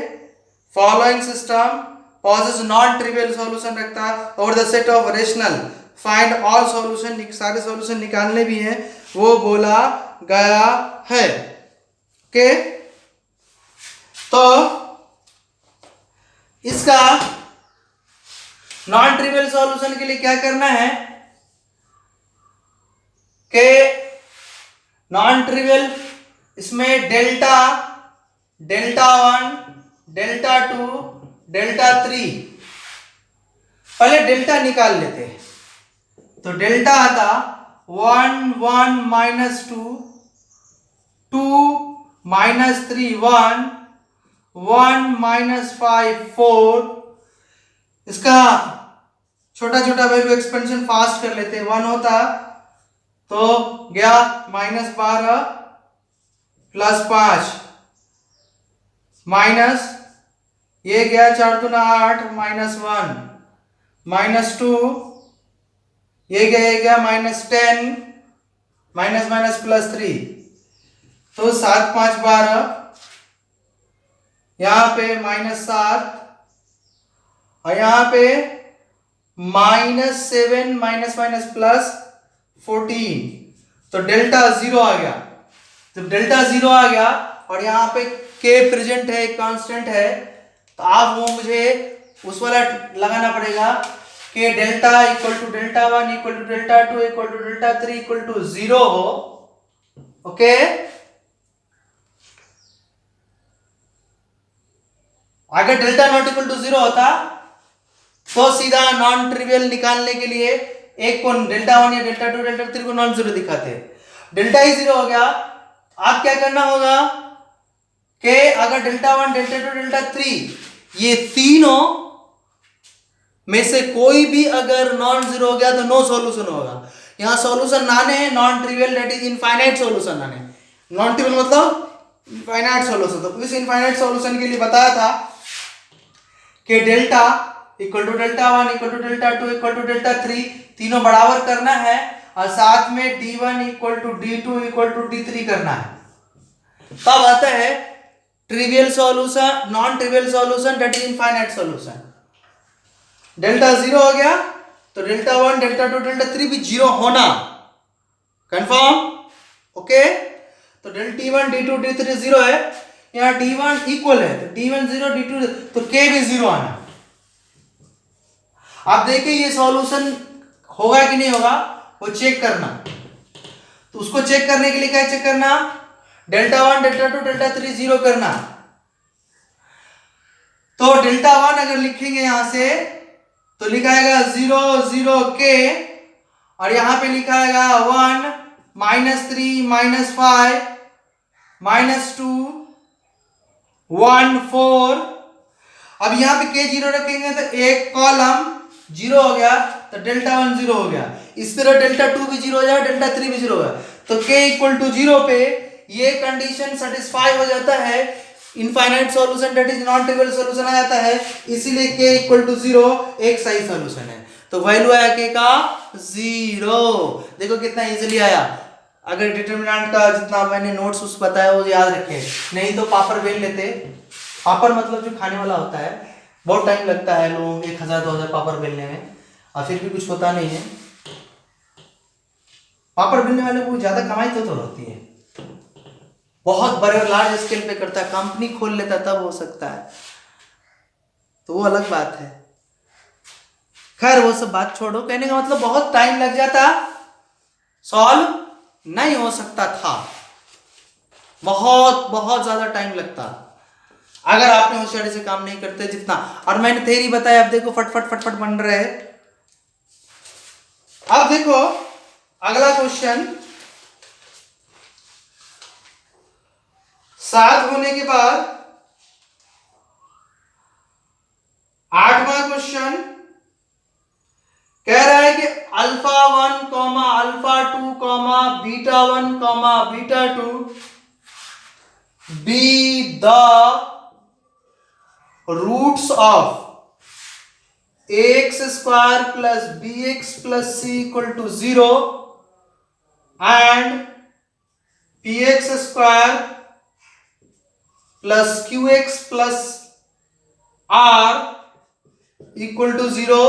following system posses non trivial solution रखता है और the set of rational find all solution, सारे सॉल्यूशन निकालने भी हैं, वो बोला गया है। ओके, तो इसका नॉन ट्रिवियल सॉल्यूशन के लिए क्या करना है कि नॉन ट्रिवियल इसमें डेल्टा 1 डेल्टा 2 डेल्टा 3, पहले डेल्टा निकाल लेते हैं। तो डेल्टा आता 1 1 माइनस 2 2 माइनस 3 1 1 माइनस 5 4। इसका छोटा छोटा वैल्यू एक्सपेंशन फास्ट कर लेते हैं। 1 होता तो गया -12 प्लस 5 माइनस ये गया 4 दूना 8 -1 -2, ये गया -10 माइनस माइनस +3, तो 7 5 12, यहाँ पे -7 और यहाँ पे -7 माइनस माइनस +14, तो डेल्टा 0 आ गया। जब डेल्टा 0 आ गया और यहाँ पे k प्रेजेंट है, कांस्टेंट है, तो आप वो मुझे उस वाला लगाना पड़ेगा कि delta equal to delta 1 equal to delta 2 equal to delta 3 equal to 0 हो। ओके, अगर डेल्टा नॉट इक्वल टू 0 होता तो सीधा नॉन ट्रिवियल निकालने के लिए एक को डेल्टा 1 या डेल्टा 2 डेल्टा 3 को नॉन जीरो दिखाते। डेल्टा ही 0 हो गया, आप क्या करना होगा कि अगर डेल्टा 1 डेल्टा 2 डेल्टा 3 ये तीनों में से कोई भी अगर नॉन जीरो हो गया तो नो सॉल्यूशन होगा। यहां सॉल्यूशन नाने है non trivial, that is infinite solution नाने। नॉन ट्रिवियल मतलब इनफाइनाइट सॉल्यूशन। तो इस इनफाइनाइट सॉल्यूशन के लिए बताया था कि delta equal to delta 1 equal to delta 2 equal to delta 3 तीनों बराबर करना है और साथ में d1 equal to d2 equal to d3 करना है। तब आता है trivial solution, non trivial solution, that is infinite solution. Delta 0 हो गया तो डेल्टा 1 डेल्टा 2 डेल्टा 3 भी 0 होना, कंफर्म। ओके, तो डेल्टा d1 d2 d3 0 है, यहाँ d1 इक्वल है तो d1 0 d2 तो k भी 0 आना। आप देखिए ये सॉल्यूशन होगा कि नहीं होगा, वो चेक करना। तो उसको चेक करने के लिए क्या चेक करना, डेल्टा 1 डेल्टा 2 डेल्टा 3 0 करना। तो डेल्टा 1 अगर लिखेंगे यहां से तो लिखाएगा 0 0 k और यहां पे लिखाएगा 1 -3 -5 -2 1 4। अब यहां पे k 0 रखेंगे तो एक कॉलम 0 हो गया तो डेल्टा 1 0 हो गया। इस तरह डेल्टा 2 भी 0 हो जाए, डेल्टा 3 भी 0 हो गया। तो k इक्वल टू 0 पे ये कंडीशन सेटिस्फाई हो जाता है, infinite solution that is non trivial solution आ जाता है, इसीलिए k इक्वल टू 0 एक सही सॉल्यूशन है। तो वैल्यू आया k का 0। देखो कितना इजीली आया। अगर डिटरमिनेंट का जितना मैंने नोट्स उस बताया वो याद रखे, नहीं तो पापड़ बेल लेते। पापड़ मतलब जो खाने वाला होता है, बहुत टाइम लगता है लोग 1000 2000 पापड़ बेलने में और फिर भी कुछ होता नहीं है। पापड़ बेलने वाले को ज्यादा कमाई तो होती है, बहुत बड़े लार्ज स्केल पे करता है, कंपनी खोल लेता तब हो सकता है, तो वो अलग बात है। खैर वो सब बात छोड़ो, कहने का मतलब बहुत टाइम लग जाता, सॉल्व नहीं हो सकता था, बहुत बहुत ज्यादा टाइम लगता अगर आपने होशियारी से काम नहीं करते जितना। और मैंने थ्योरी बताया, अब देखो फट फट फट फट बन रहे हैं। अब देखो अगला क्वेश्चन, 7 होने के बाद 8वां क्वेश्चन कह रहा है कि alpha 1 alpha 2 beta 1 beta 2 be the roots of ax² plus bx plus c equal to 0 and px² plus qx plus r equal to 0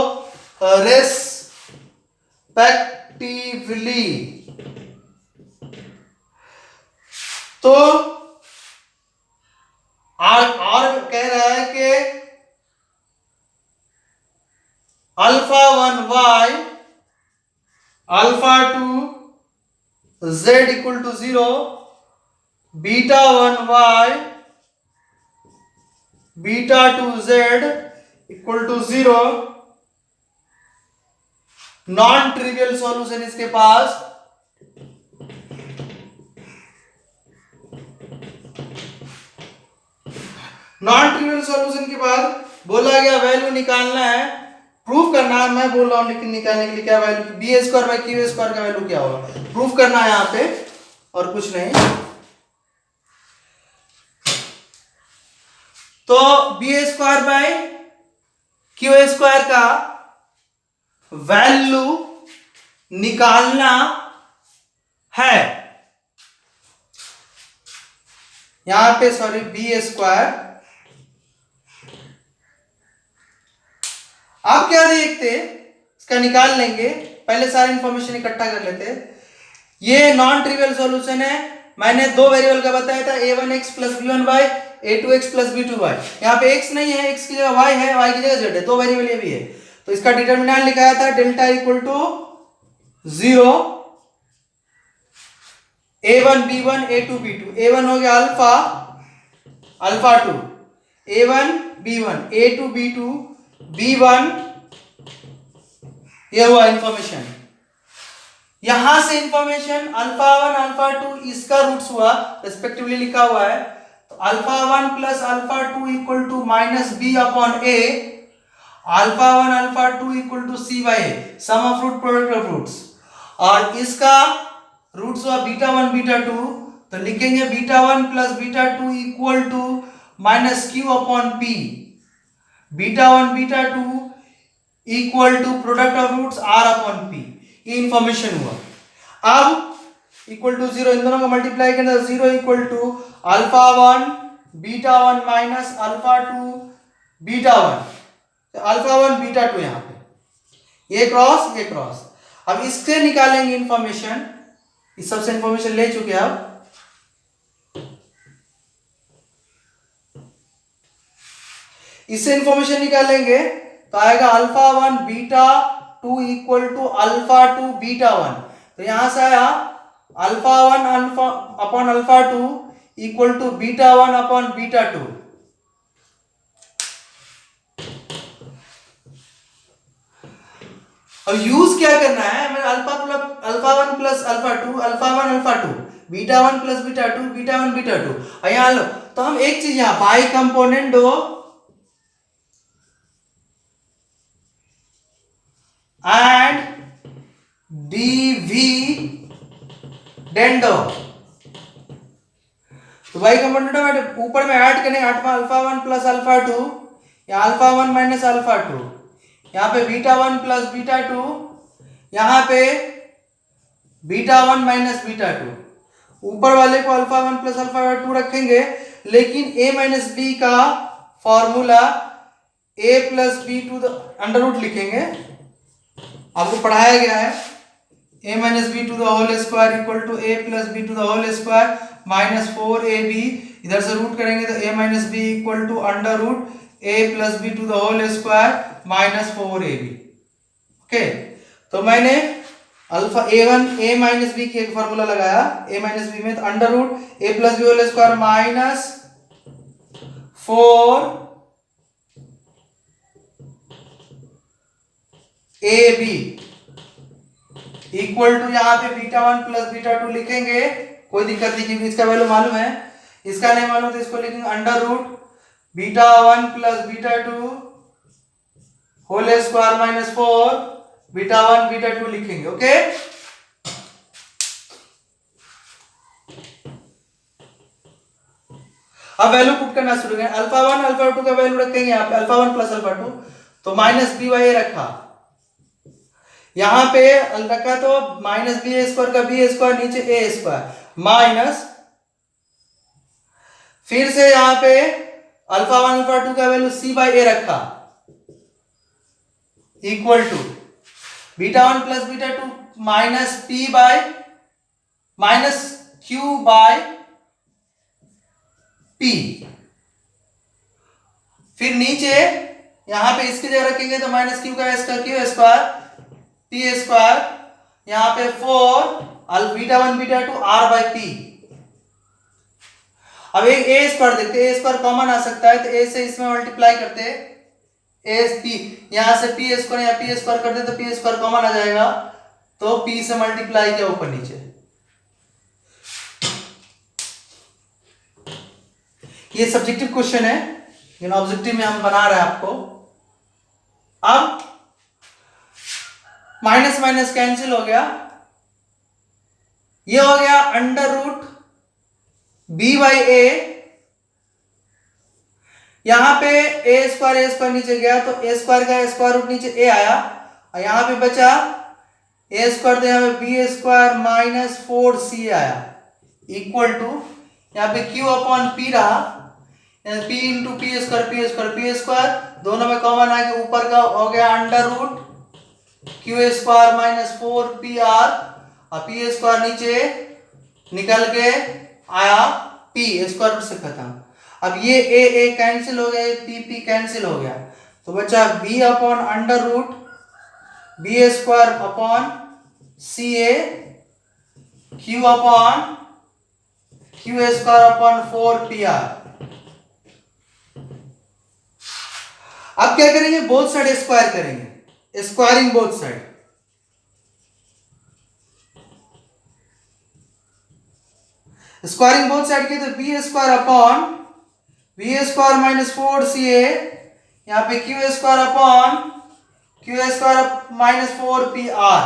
respectively। तो और कह रहा है कि alpha 1 y alpha 2 z equal to 0 beta 1 y beta 2 z equal to 0। Non trivial solution इसके पास non trivial solution के बाद बोला गया वैल्यू निकालना है, प्रूफ करना है। मैं बोल रहा हूं लेकिन निकालने के लिए क्या वैल्यू, b² बाई q² का वैल्यू क्या होगा, प्रूफ करना है यहां पे और कुछ नहीं। तो B A square by Q A square का वैल्यू निकालना है। यहां पे सॉरी बी ए स्क्वायर, आप क्या देखते इसका निकाल लेंगे, पहले सारी इंफॉर्मेशन इकट्ठा कर लेते। ये नॉन ट्रिवियल सॉल्यूशन है। मैंने दो वेरिएबल का बताया था, a1x plus b1y, a2x plus b2y। यहाँ पे x नहीं है, x की जगह y है, y की जगह z है, दो वेरिएबल ये भी है। तो इसका डिटर्मिनेंट लिखाया था delta equal to 0, a1 b1 a2 b2। a1 हो गया alpha, alpha 2, a1 b1 a2 b2 b1, ये हुआ इंफॉर्मेशन। यहां से इंफॉर्मेशन अल्फा 1 अल्फा 2 इसका रूट्स हुआ रेस्पेक्टिवली लिखा हुआ है। तो alpha 1 plus alpha 2 equal to minus B upon A, alpha 1 alpha 2 equal to C by A, sum of root product of roots. और इसका रूट्स हुआ बीटा 1 बीटा 2, तो लिखेंगे beta 1 plus beta 2 equal to minus Q upon P, beta 1 beta 2 equal to product of roots R upon P. ये information हुआ। अब equal to 0, इन दोनों का मल्टीप्लाई करना, 0 equal to alpha 1 beta 1 minus alpha 2 beta 1, alpha 1 beta 2 यहां पे ये cross ये क्रॉस। अब इससे निकालेंगे इंफॉर्मेशन, इस सबसे इंफॉर्मेशन ले चुके हैं। अब इससे इंफॉर्मेशन निकालेंगे तो आएगा alpha 1 beta 2 equal to alpha 2 beta 1। तो यहां से आया alpha 1 alpha upon alpha 2 equal to beta 1 upon beta 2। अब यूज क्या करना है, हमें alpha 1 plus alpha 2 alpha 1 alpha 2 beta 1 plus beta 2 beta 1 beta 2। और यहां लो तो हम एक चीज यहां बाई कंपोनेंट दो एंड डिविडेंड, तो बाई कंपोनेंट में ऊपर में ऐड करेंगे अल्फा 1 प्लस अल्फा 2 या अल्फा 1 माइनस अल्फा 2, यहाँ पे बीटा 1 प्लस बीटा 2, यहाँ पे बीटा 1 माइनस बीटा 2। ऊपर वाले को अल्फा 1 प्लस अल्फा 2 रखेंगे, लेकिन a माइनस बी का formula a plus B to the under root लिखेंगे। आपको पढ़ाया गया है a minus B to the whole square equal to a plus B to the whole square minus 4ab। इधर से रूट करेंगे तो a minus B equal to under root a plus B to the whole square minus 4ab। Okay, तो मैंने alpha a minus B की एक formula लगाया, a minus B में तो under root a plus B whole square minus 4ab equal to यहाँ पे beta 1 plus beta 2 लिखेंगे, कोई दिक्कत नहीं क्योंकि इसका वैल्यू मालूम है। इसका नहीं मालूम तो इसको लिखेंगे under root beta 1 plus beta 2 whole square minus 4 beta 1 beta 2 लिखेंगे। ओके, अब वैल्यू पुट करना शुरू करें। अल्फा 1 अल्फा 2 का वैल्यू रखेंगे यहाँ पे अल्फा 1 प्लस अल्फा 2, तो माइनस बी वाई रखा, यहां पे रखा तो माइनस बी स्क्वायर का बी स्क्वायर नीचे ए स्क्वायर माइनस, फिर से यहां पे अल्फा 1 अल्फा 2 का वैल्यू सी बाई ए रखा equal to beta 1 plus beta 2 minus P by minus Q by P. फिर नीचे यहां पे इसकी जगह रखेंगे तो माइनस क्यू का क्यू स्क्वायर पी स्क्वायर, यहां पे 4 beta 1 beta 2 R by P. अब एक ए स्क्वायर देखते हैं, ए स्क्वायर कॉमन आ सकता है तो ए से इसमें मल्टीप्लाई करते हैं, ए पी यहां से पी स्क्वायर या पी स्क्वायर करते तो पी स्क्वायर कॉमन आ जाएगा, तो पी से मल्टीप्लाई किया ऊपर नीचे। ये सब्जेक्टिव क्वेश्चन है, लेकिन ऑब्जेक्टिव में हम बना रहे हैं आपको। अब माइनस माइनस कैंसिल हो गया, ये हो गया अंडर रूट बी बाई ए यहाँ पे ए स्क्वायर नीचे गया तो ए स्क्वायर का स्क्वायर रूट नीचे ए आया, और यहाँ पे बचा ए स्क्वायर, तो यहाँ पे बी स्क्वायर माइनस 4c आया इक्वल टू, यहाँ पे q अपॉन पी रहा, p इंटू पी स्क्वायर दोनों में कॉमन आ गया, ऊपर का हो गया under root Q square minus 4pr, और पी स्क्वायर नीचे निकल के आया पी स्क्वायर रूट से खत्म। अब ये ए कैंसिल हो गया, पी कैंसिल हो गया, तो बचा b upon under root b square upon c a q upon Q square upon 4pr। अब क्या करेंगे, बोथ साइड स्क्वायर करेंगे, squaring both side. Squaring both side की तो B square upon b square minus 4ca, यहाँ पे Q square upon Q square minus 4pr।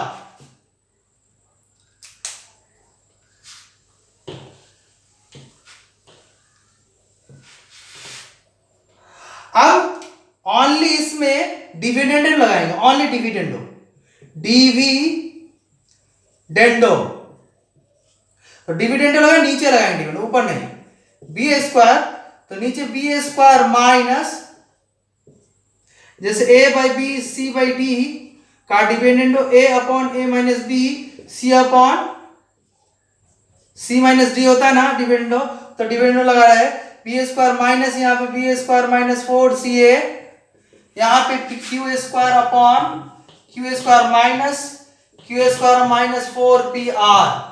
अब only इसमें डिविडेंड लगाएंगे, ओनली डिविडेंडो, डिविडेंडो, तो डिविडेंड लगा नीचे लगाएंगे, डिविडेंड ऊपर नहीं, बी स्क्वायर तो नीचे बी स्क्वायर माइनस, जैसे a by b c by d का dividendo a upon a minus b c upon c minus d होता है ना डिविडेंडो, तो डिविडेंडो लगा रहा है बी स्क्वायर माइनस, यहाँ पे बी स्क्वायर माइनस 4ca, यहाँ पे Q square upon Q square minus 4pr।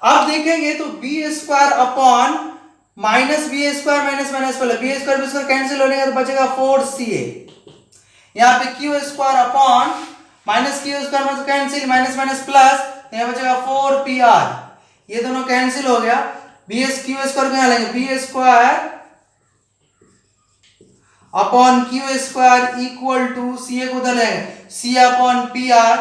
अब देखेंगे तो B square upon minus B square minus minus वाला बी स्क्वायर कैंसिल होने का तो बचेगा 4ca, यहाँ पे Q square upon minus Q square मतलब कैंसिल माइनस माइनस प्लस, यहाँ बचेगा 4pr, ये दोनों कैंसिल हो गया, बी एस क्यू स्क्वायर क्या लेंगे, b square upon Q square equal to C a को उधर लेंगे सी अपॉन पी आर,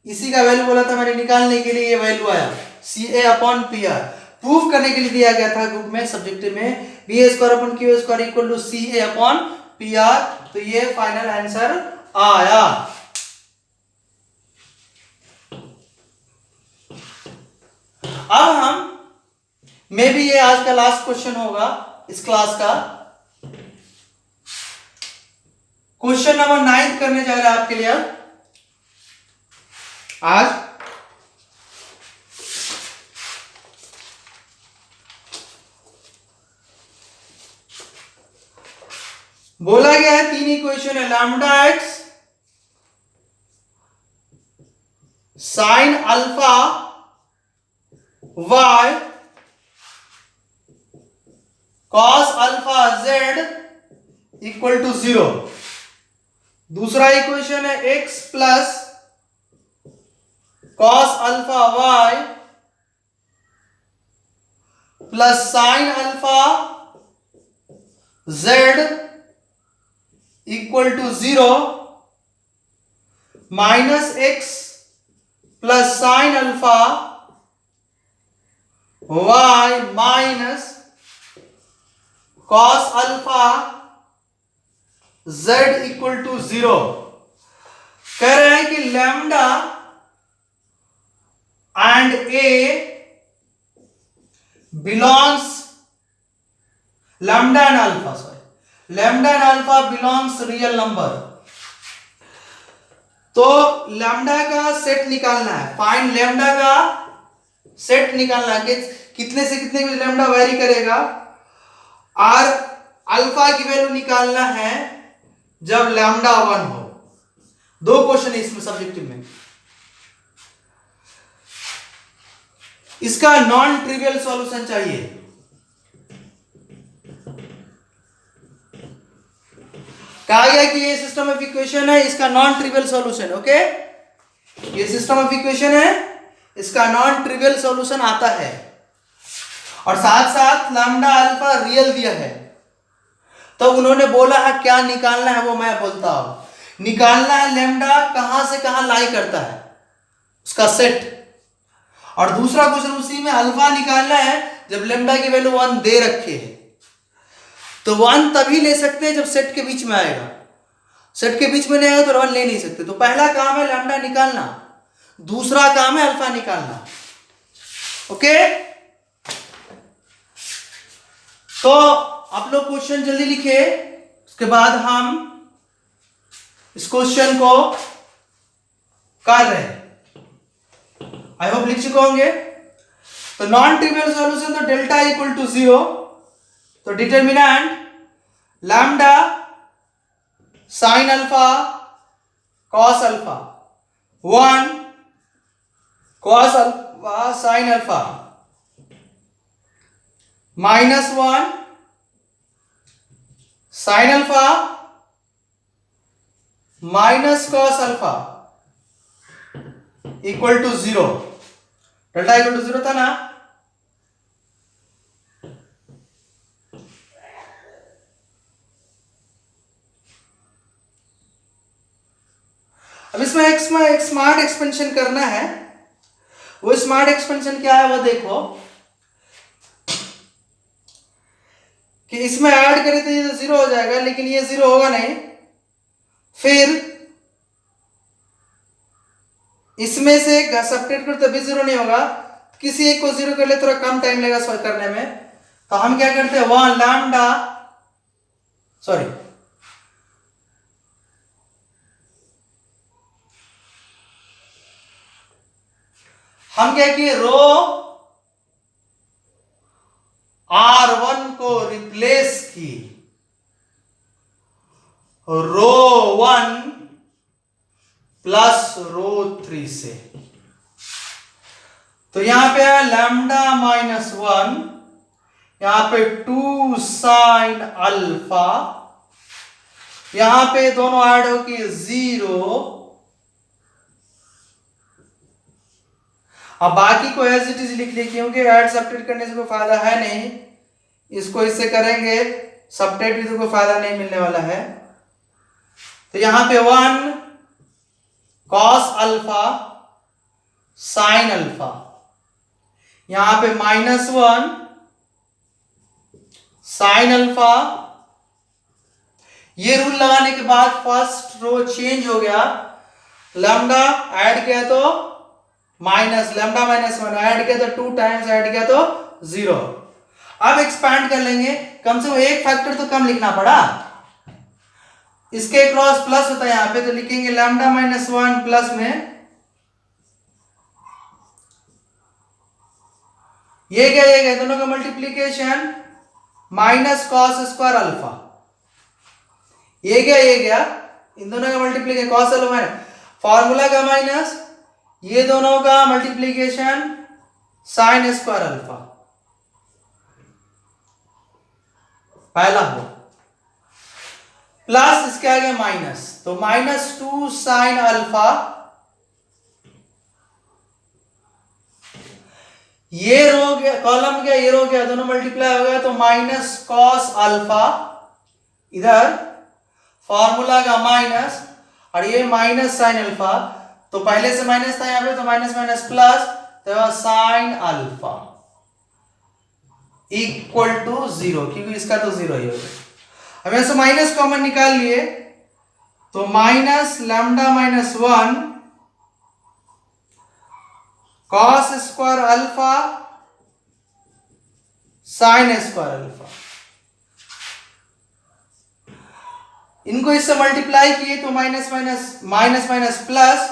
इसी का वैल्यू बोला था मैंने निकालने के लिए, ये वैल्यू आया सी A upon P are. Proof करने के लिए दिया गया था बुक में सब्जेक्टिव में B square upon Q square equal to C A upon P R, तो ये फाइनल आंसर आया। अब हम मे बी ये आज का लास्ट क्वेश्चन होगा इस क्लास का, क्वेश्चन नंबर 9 करने जा रहे हैं आपके लिए आज। बोला गया है 3 इक्वेशन है, lambda X sine alpha Y cos alpha Z equal to 0। दूसरा इक्वेशन है x plus cos alpha Y plus sine alpha Z equal to 0 minus x plus sine alpha Y minus cos alpha z equal to 0। कह रहे हैं कि lambda and a belongs lambda and alpha belongs real number. तो lambda का set निकालना है, find lambda का set निकालना है कि कितने से कितने में लैम्डा वेरी करेगा, और अल्फा की वैल्यू निकालना है जब लैम्डा 1 हो। 2 क्वेश्चन है इसमें सब्जेक्टिव में। इसका नॉन ट्रिवियल सॉल्यूशन चाहिए। कहा गया कि ये सिस्टम ऑफ इक्वेशन है, इसका नॉन ट्रिवियल सॉल्यूशन, ओके, ये सिस्टम ऑफ इक्वेशन है, इसका नॉन ट्रिवियल सॉल्यूशन आता है, और साथ साथ लैम्डा अल्फा रियल दिया है। तो उन्होंने बोला है क्या निकालना है वो मैं बोलता हूं। निकालना है लैम्डा कहां से कहां लाई करता है, उसका सेट, और दूसरा क्वेश्चन उसी में अल्फा निकालना है जब लेमडा की वैल्यू 1 दे रखे है। तो 1 तभी ले सकते हैं जब सेट के बीच में आएगा, सेट के बीच में नहीं आएगा तो 1 ले नहीं सकते। तो पहला काम है लैम्डा निकालना, दूसरा काम है अल्फा निकालना। ओके, तो आप लोग क्वेश्चन जल्दी लिखे, उसके बाद हम इस क्वेश्चन को कर रहे हैं। आई होप लिख चुके होंगे। तो नॉन ट्रिवियल सॉल्यूशन तो डेल्टा इक्वल टू 0, तो determinant lambda sine alpha cos alpha 1 cos alpha sine alpha -1 sine alpha minus cos alpha equal to 0। Delta equal to 0 था ना। अब इसमें एक स्मार्ट एक्सपेंशन करना है। वो स्मार्ट एक्सपेंशन क्या है वो देखो कि इसमें ऐड करें तो ये तो 0 हो जाएगा, लेकिन ये 0 होगा नहीं। फिर इसमें से सब्ट्रैक्ट कर तभी 0 नहीं होगा, किसी एक को 0 कर ले थोड़ा कम टाइम लगेगा सॉल्व करने में। तो हम क्या करते हैं, वहां लैम्डा सॉरी हम क्या किए, रो R1 को रिप्लेस की रो 1 प्लस रो 3 से। तो यहां पे है लैम्डा -1, यहां पे 2 साइन अल्फा, यहां पे दोनों ऐड हो के 0। अब बाकी को एज इट इज लिख ली, क्योंकि ऐड सब्ट्रैक्ट करने से कोई फायदा है नहीं। इसको इससे करेंगे सब्ट्रैक्ट भी तो कोई फायदा नहीं मिलने वाला है। तो यहां पे 1 कॉस अल्फा साइन अल्फा, यहां पे -1 साइन अल्फा। ये रूल लगाने के बाद फर्स्ट रो चेंज हो गया, लैम्डा ऐड किया तो माइनस लैम्डा -1 ऐड किया तो 2 टाइम्स ऐड किया तो 0। अब एक्सपैंड कर लेंगे, कम से कम एक फैक्टर तो कम लिखना पड़ा। इसके क्रॉस प्लस होता है यहां पे, तो लिखेंगे लैम्डा -1 प्लस में ये क्या दोनों का multiplication minus cos square alpha. ये क्या इन दोनों का मल्टीप्लीकेशन कॉस अल्फा है, फॉर्मूला का माइनस, ये दोनों का मल्टीप्लीकेशन साइन स्क्वायर अल्फा। पहला हो प्लस इसके आगे माइनस, तो -2 साइन अल्फा, ये रो गया कॉलम गया, ये रो गया, दोनों मल्टीप्लाई हो गया तो माइनस कॉस अल्फा, इधर फॉर्मूला का माइनस और ये माइनस साइन अल्फा। तो पहले से माइनस था यहां पे, तो माइनस माइनस प्लस, तो साइन अल्फा इक्वल टू 0, क्योंकि इसका तो 0 ही होगा। अब यहां से माइनस कॉमन निकाल लिए, तो minus lambda -1 cos square alpha sine square alpha. इनको इससे मल्टीप्लाई किए तो minus minus plus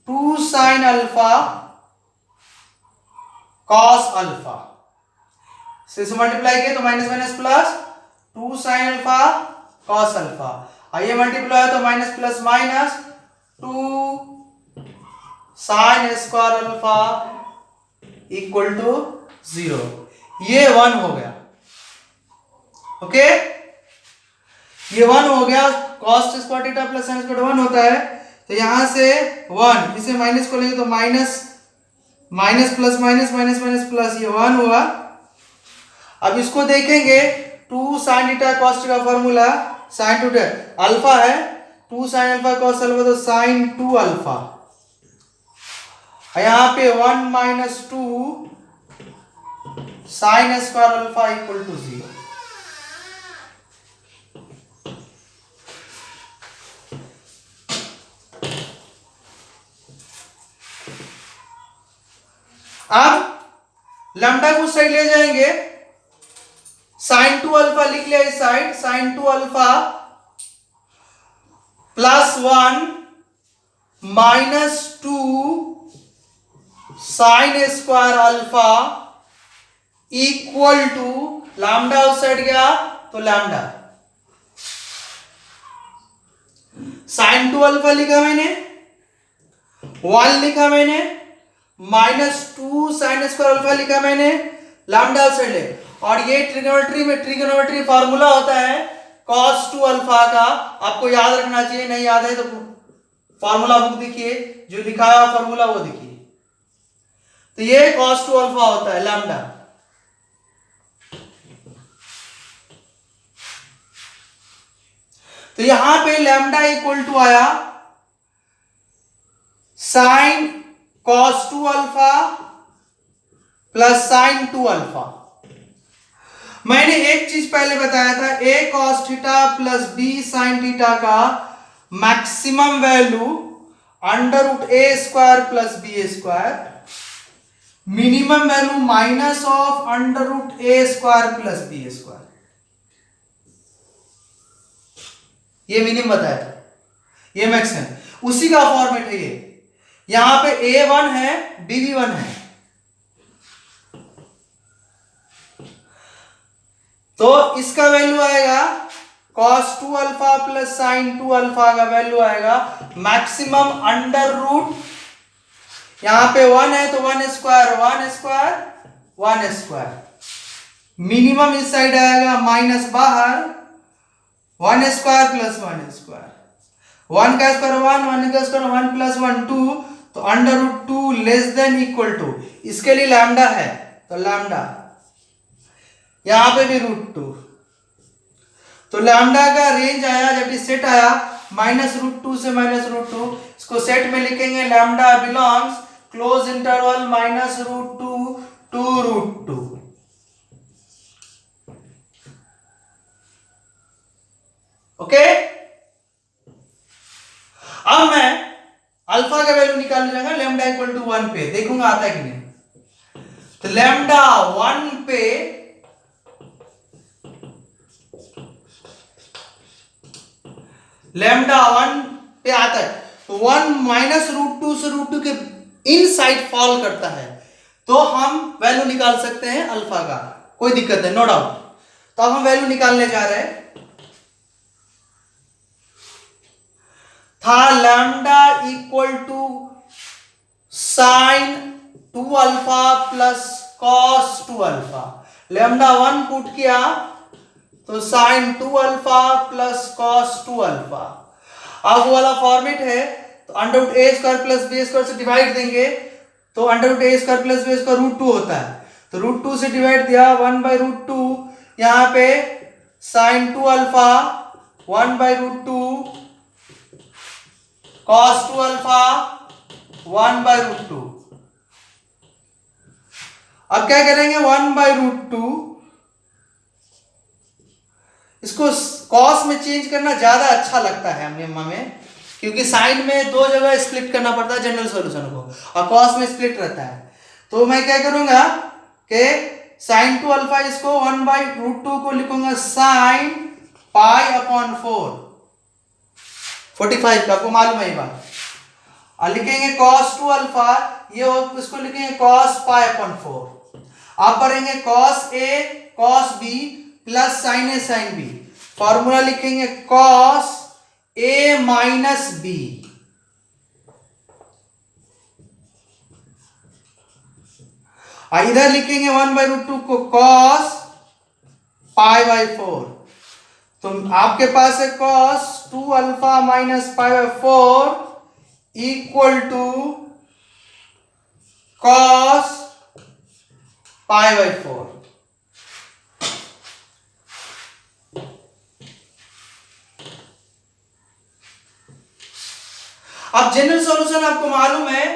2 sine alpha cos alpha, से मल्टीप्लाई किए तो minus plus 2 sine alpha cos alpha, और ये मल्टीप्लाई है तो minus plus minus 2 sine square alpha equal to 0। ये 1 हो गया। ओके, ये 1 हो गया। Cost square theta plus sine square 1 होता है, तो यहां से 1 इसे माइनस को लेंगे तो माइनस प्लस माइनस प्लस, ये 1 हुआ। अब इसको देखेंगे 2 साइन थीटा कॉस्ट का फॉर्मूला साइन 2 अल्फा है, 2 साइन अल्फा कॉस अल्फा, तो साइन 2 अल्फा। यहाँ पे 1 minus 2 sine square alpha equal to 0। अब लैम्डा को साइड ले जाएंगे, साइन 2 अल्फा लिख लिया इस side, sine 2 alpha plus 1 minus 2 sine square alpha equal to lambda उस साइड गया तो लैम्डा, साइन 2 अल्फा लिखा मैंने, 1 लिखा मैंने, माइनस 2 साइन स्क्वायर अल्फा लिखा मैंने, लैम्डा उस साइड ले। और ये ट्रिग्नोमेट्री में ट्रिग्नोमेट्री फार्मूला होता है cos 2 अल्फा का, आपको याद रखना चाहिए, नहीं याद है तो फार्मूला बुक देखिए, जो लिखा है फार्मूला वो देखिए। तो ये cos 2 अल्फा होता है लैम्डा। तो यहां पे लैम्डा इक्वल टू आया sine cos 2 alpha plus sine 2 alpha. मैंने एक चीज पहले बताया था, a cos theta plus b sin theta का maximum value under root a square plus b square, minimum value minus of under root a square plus b square. ये minimum बताया था, ये मैक्सिमम, उसी का फॉर्मेट है ये। यहां पे a1 है, b भी 1 है, तो इसका वैल्यू आएगा cos 2 alpha plus sine 2 alpha का वैल्यू आएगा मैक्सिमम अंडर रूट, यहां पे 1 है तो 1 स्क्वायर 1 स्क्वायर 1 स्क्वायर, मिनिमम इस साइड आएगा माइनस बाहर 1 स्क्वायर प्लस 1 स्क्वायर, 1 का स्क्वायर 1, 1 का स्क्वायर 1 प्लस 1 2, तो under root 2 less than equal to, इसके लिए लैम्डा है तो लैम्डा, यहां पे भी रूट 2, तो लैम्डा का रेंज आया जब ये सेट आया माइनस रूट 2 से माइनस रूट 2, इसको सेट में लिखेंगे lambda belongs close interval minus root 2 to root 2। Okay, अब मैं अल्फा का वैल्यू निकालने जाऊंगा लैम्डा इक्वल टू 1 पे, देखूंगा आता है कि नहीं। तो लैम्डा 1 पे लैम्डा 1 पे आता है, तो 1 माइनस रूट 2 से रूट 2 के इन साइड फॉल करता है, तो हम वैल्यू निकाल सकते हैं अल्फा का, कोई दिक्कत है, नो डाउट। तो अब हम वैल्यू निकालने जा रहे हैं, था lambda equal to sine 2 alpha plus cos 2 alpha, lambda 1 put किया तो sine 2 alpha plus cos 2 alpha. अब वो वाला फॉर्मेट है, तो under root a square plus b square से डिवाइड देंगे, तो under root a square plus b square root 2 होता है, तो रूट 2 से डिवाइड दिया 1 बाई रूट 2, यहां पे sine 2 alpha 1 by root 2 cos 2 alpha 1 by root 2। अब क्या करेंगे 1 बाई रूट 2, इसको cos में चेंज करना ज्यादा अच्छा लगता है हमें, क्योंकि साइन में दो जगह स्प्लिट करना पड़ता है जनरल सॉल्यूशन को, और cos में स्प्लिट रहता है। तो मैं क्या करूंगा कि साइन 2 अल्फा इसको 1 बाई रूट 2 को लिखूंगा साइन पाई अपॉन 45 का, आपको मालूम है ये बात। और लिखेंगे cos 2 अल्फा, ये इसको लिखेंगे cos पाई अपॉन 4। आप पढ़ेंगे cos a cos b plus sine a sine b, formula लिखेंगे cos a माइनस b, इधर लिखेंगे 1 बाई रूट 2 को cos पाई बाई 4, तो आपके पास है cos 2 alpha minus pi by 4 equal to cos pi by 4। अब जनरल सॉल्यूशन आपको मालूम है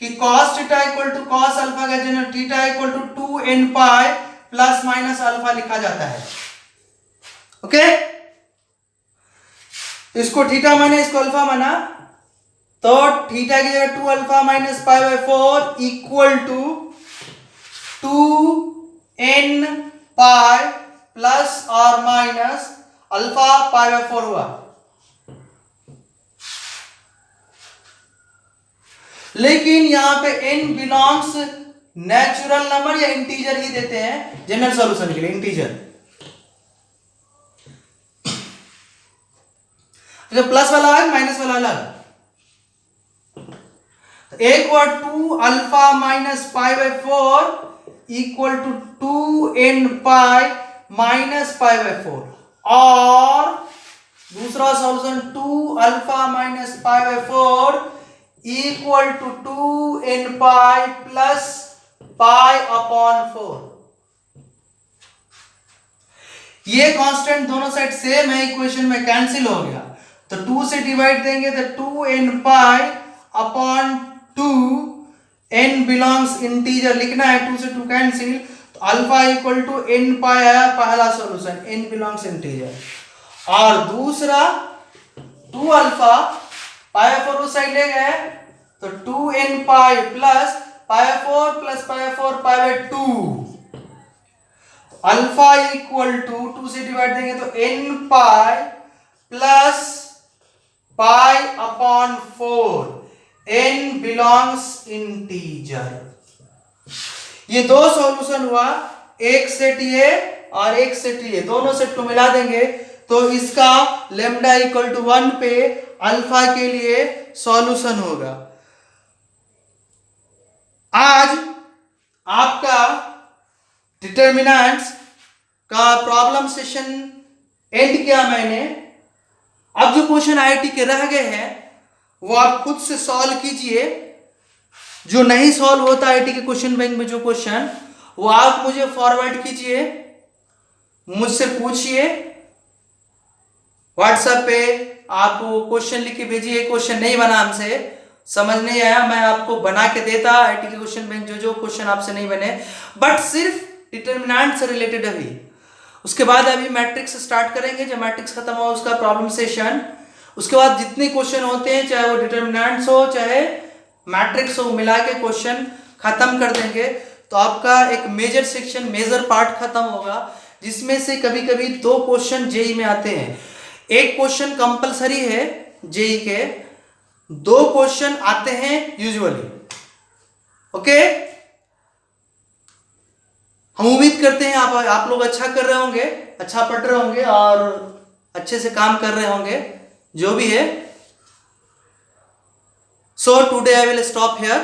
कि cos theta equal to cos alpha का general theta equal to 2n pi plus minus alpha लिखा जाता है। ओके, इसको थीटा माने, इसको अल्फा माना, तो थीटा की जगह 2 alpha minus pi by 4 equal to 2n pi plus और माइनस अल्फा पाई बाय 4 हुआ। लेकिन यहां पे n बिलोंग्स नेचुरल नंबर या इंटीजर ही देते हैं जनरल सॉल्यूशन के लिए, इंटीजर। जब प्लस वाला अलग माइनस वाला अलग, एक बार 2 alpha minus pi by 4 equal to 2n pi minus pi by 4, और दूसरा solution 2 alpha minus pi by 4 equal to 2n pi plus pi upon 4। ये कांस्टेंट दोनों साइड सेम है, इक्वेशन में कैंसिल हो गया, तो 2 से डिवाइड देंगे तो 2n pi upon 2, n belongs integer लिखना है, 2 से 2 कैंसिल, तो अल्फा इक्वल टू n पाई आया पहला सॉल्यूशन, n बिलोंग्स इंटीजर। और दूसरा 2 अल्फा पाई 4 उस साइड ले गए, तो 2n pi plus pi 4 plus pi 4 pi by 2, alpha equal to 2 से डिवाइड देंगे तो n pi plus pi upon 4, n belongs integer. ये दो सॉल्यूशन हुआ, एक सेट ये और एक सेट ये, दोनों सेट को मिला देंगे तो इसका लेमडा इक्वल टू 1 पे अल्फा के लिए सॉल्यूशन होगा। आज आपका डिटरमिनेंट्स का प्रॉब्लम सेशन एंड किया मैंने। अब जो क्वेश्चन आईआईटी के रह गए हैं वो आप खुद से सॉल्व कीजिए। जो नहीं सॉल्व होता आईआईटी के क्वेश्चन बैंक में जो क्वेश्चन, वो आप मुझे फॉरवर्ड कीजिए, मुझसे पूछिए, व्हाट्सएप पे आप क्वेश्चन लिख के भेजिए। क्वेश्चन नहीं बना हमसे, समझ नहीं आया, मैं आपको बना के देता आईआईटी के क्वेश्चन बैंक जो क्वेश्चन आपसे नहीं बने, बट सिर्फ डिटरमिनेंट से रिलेटेड। अभी उसके बाद अभी मैट्रिक्स स्टार्ट करेंगे, जब मैट्रिक्स खत्म हो उसका प्रॉब्लम सेशन, उसके बाद जितने क्वेश्चन होते हैं चाहे वो डिटरमिनेंट्स हो चाहे मैट्रिक्स हो, मिला के क्वेश्चन खत्म कर देंगे। तो आपका एक मेजर सेक्शन, मेजर पार्ट खत्म होगा, जिसमें से कभी कभी 2 क्वेश्चन जेई में आते हैं। एक क्वेश्चन कंपलसरी है जेई के, 2 क्वेश्चन आते हैं यूजुअली। ओके, हम उम्मीद करते हैं आप लोग अच्छा कर रहे होंगे, अच्छा पढ़ रहे होंगे और अच्छे से काम कर रहे होंगे, जो भी है। So today I will stop here.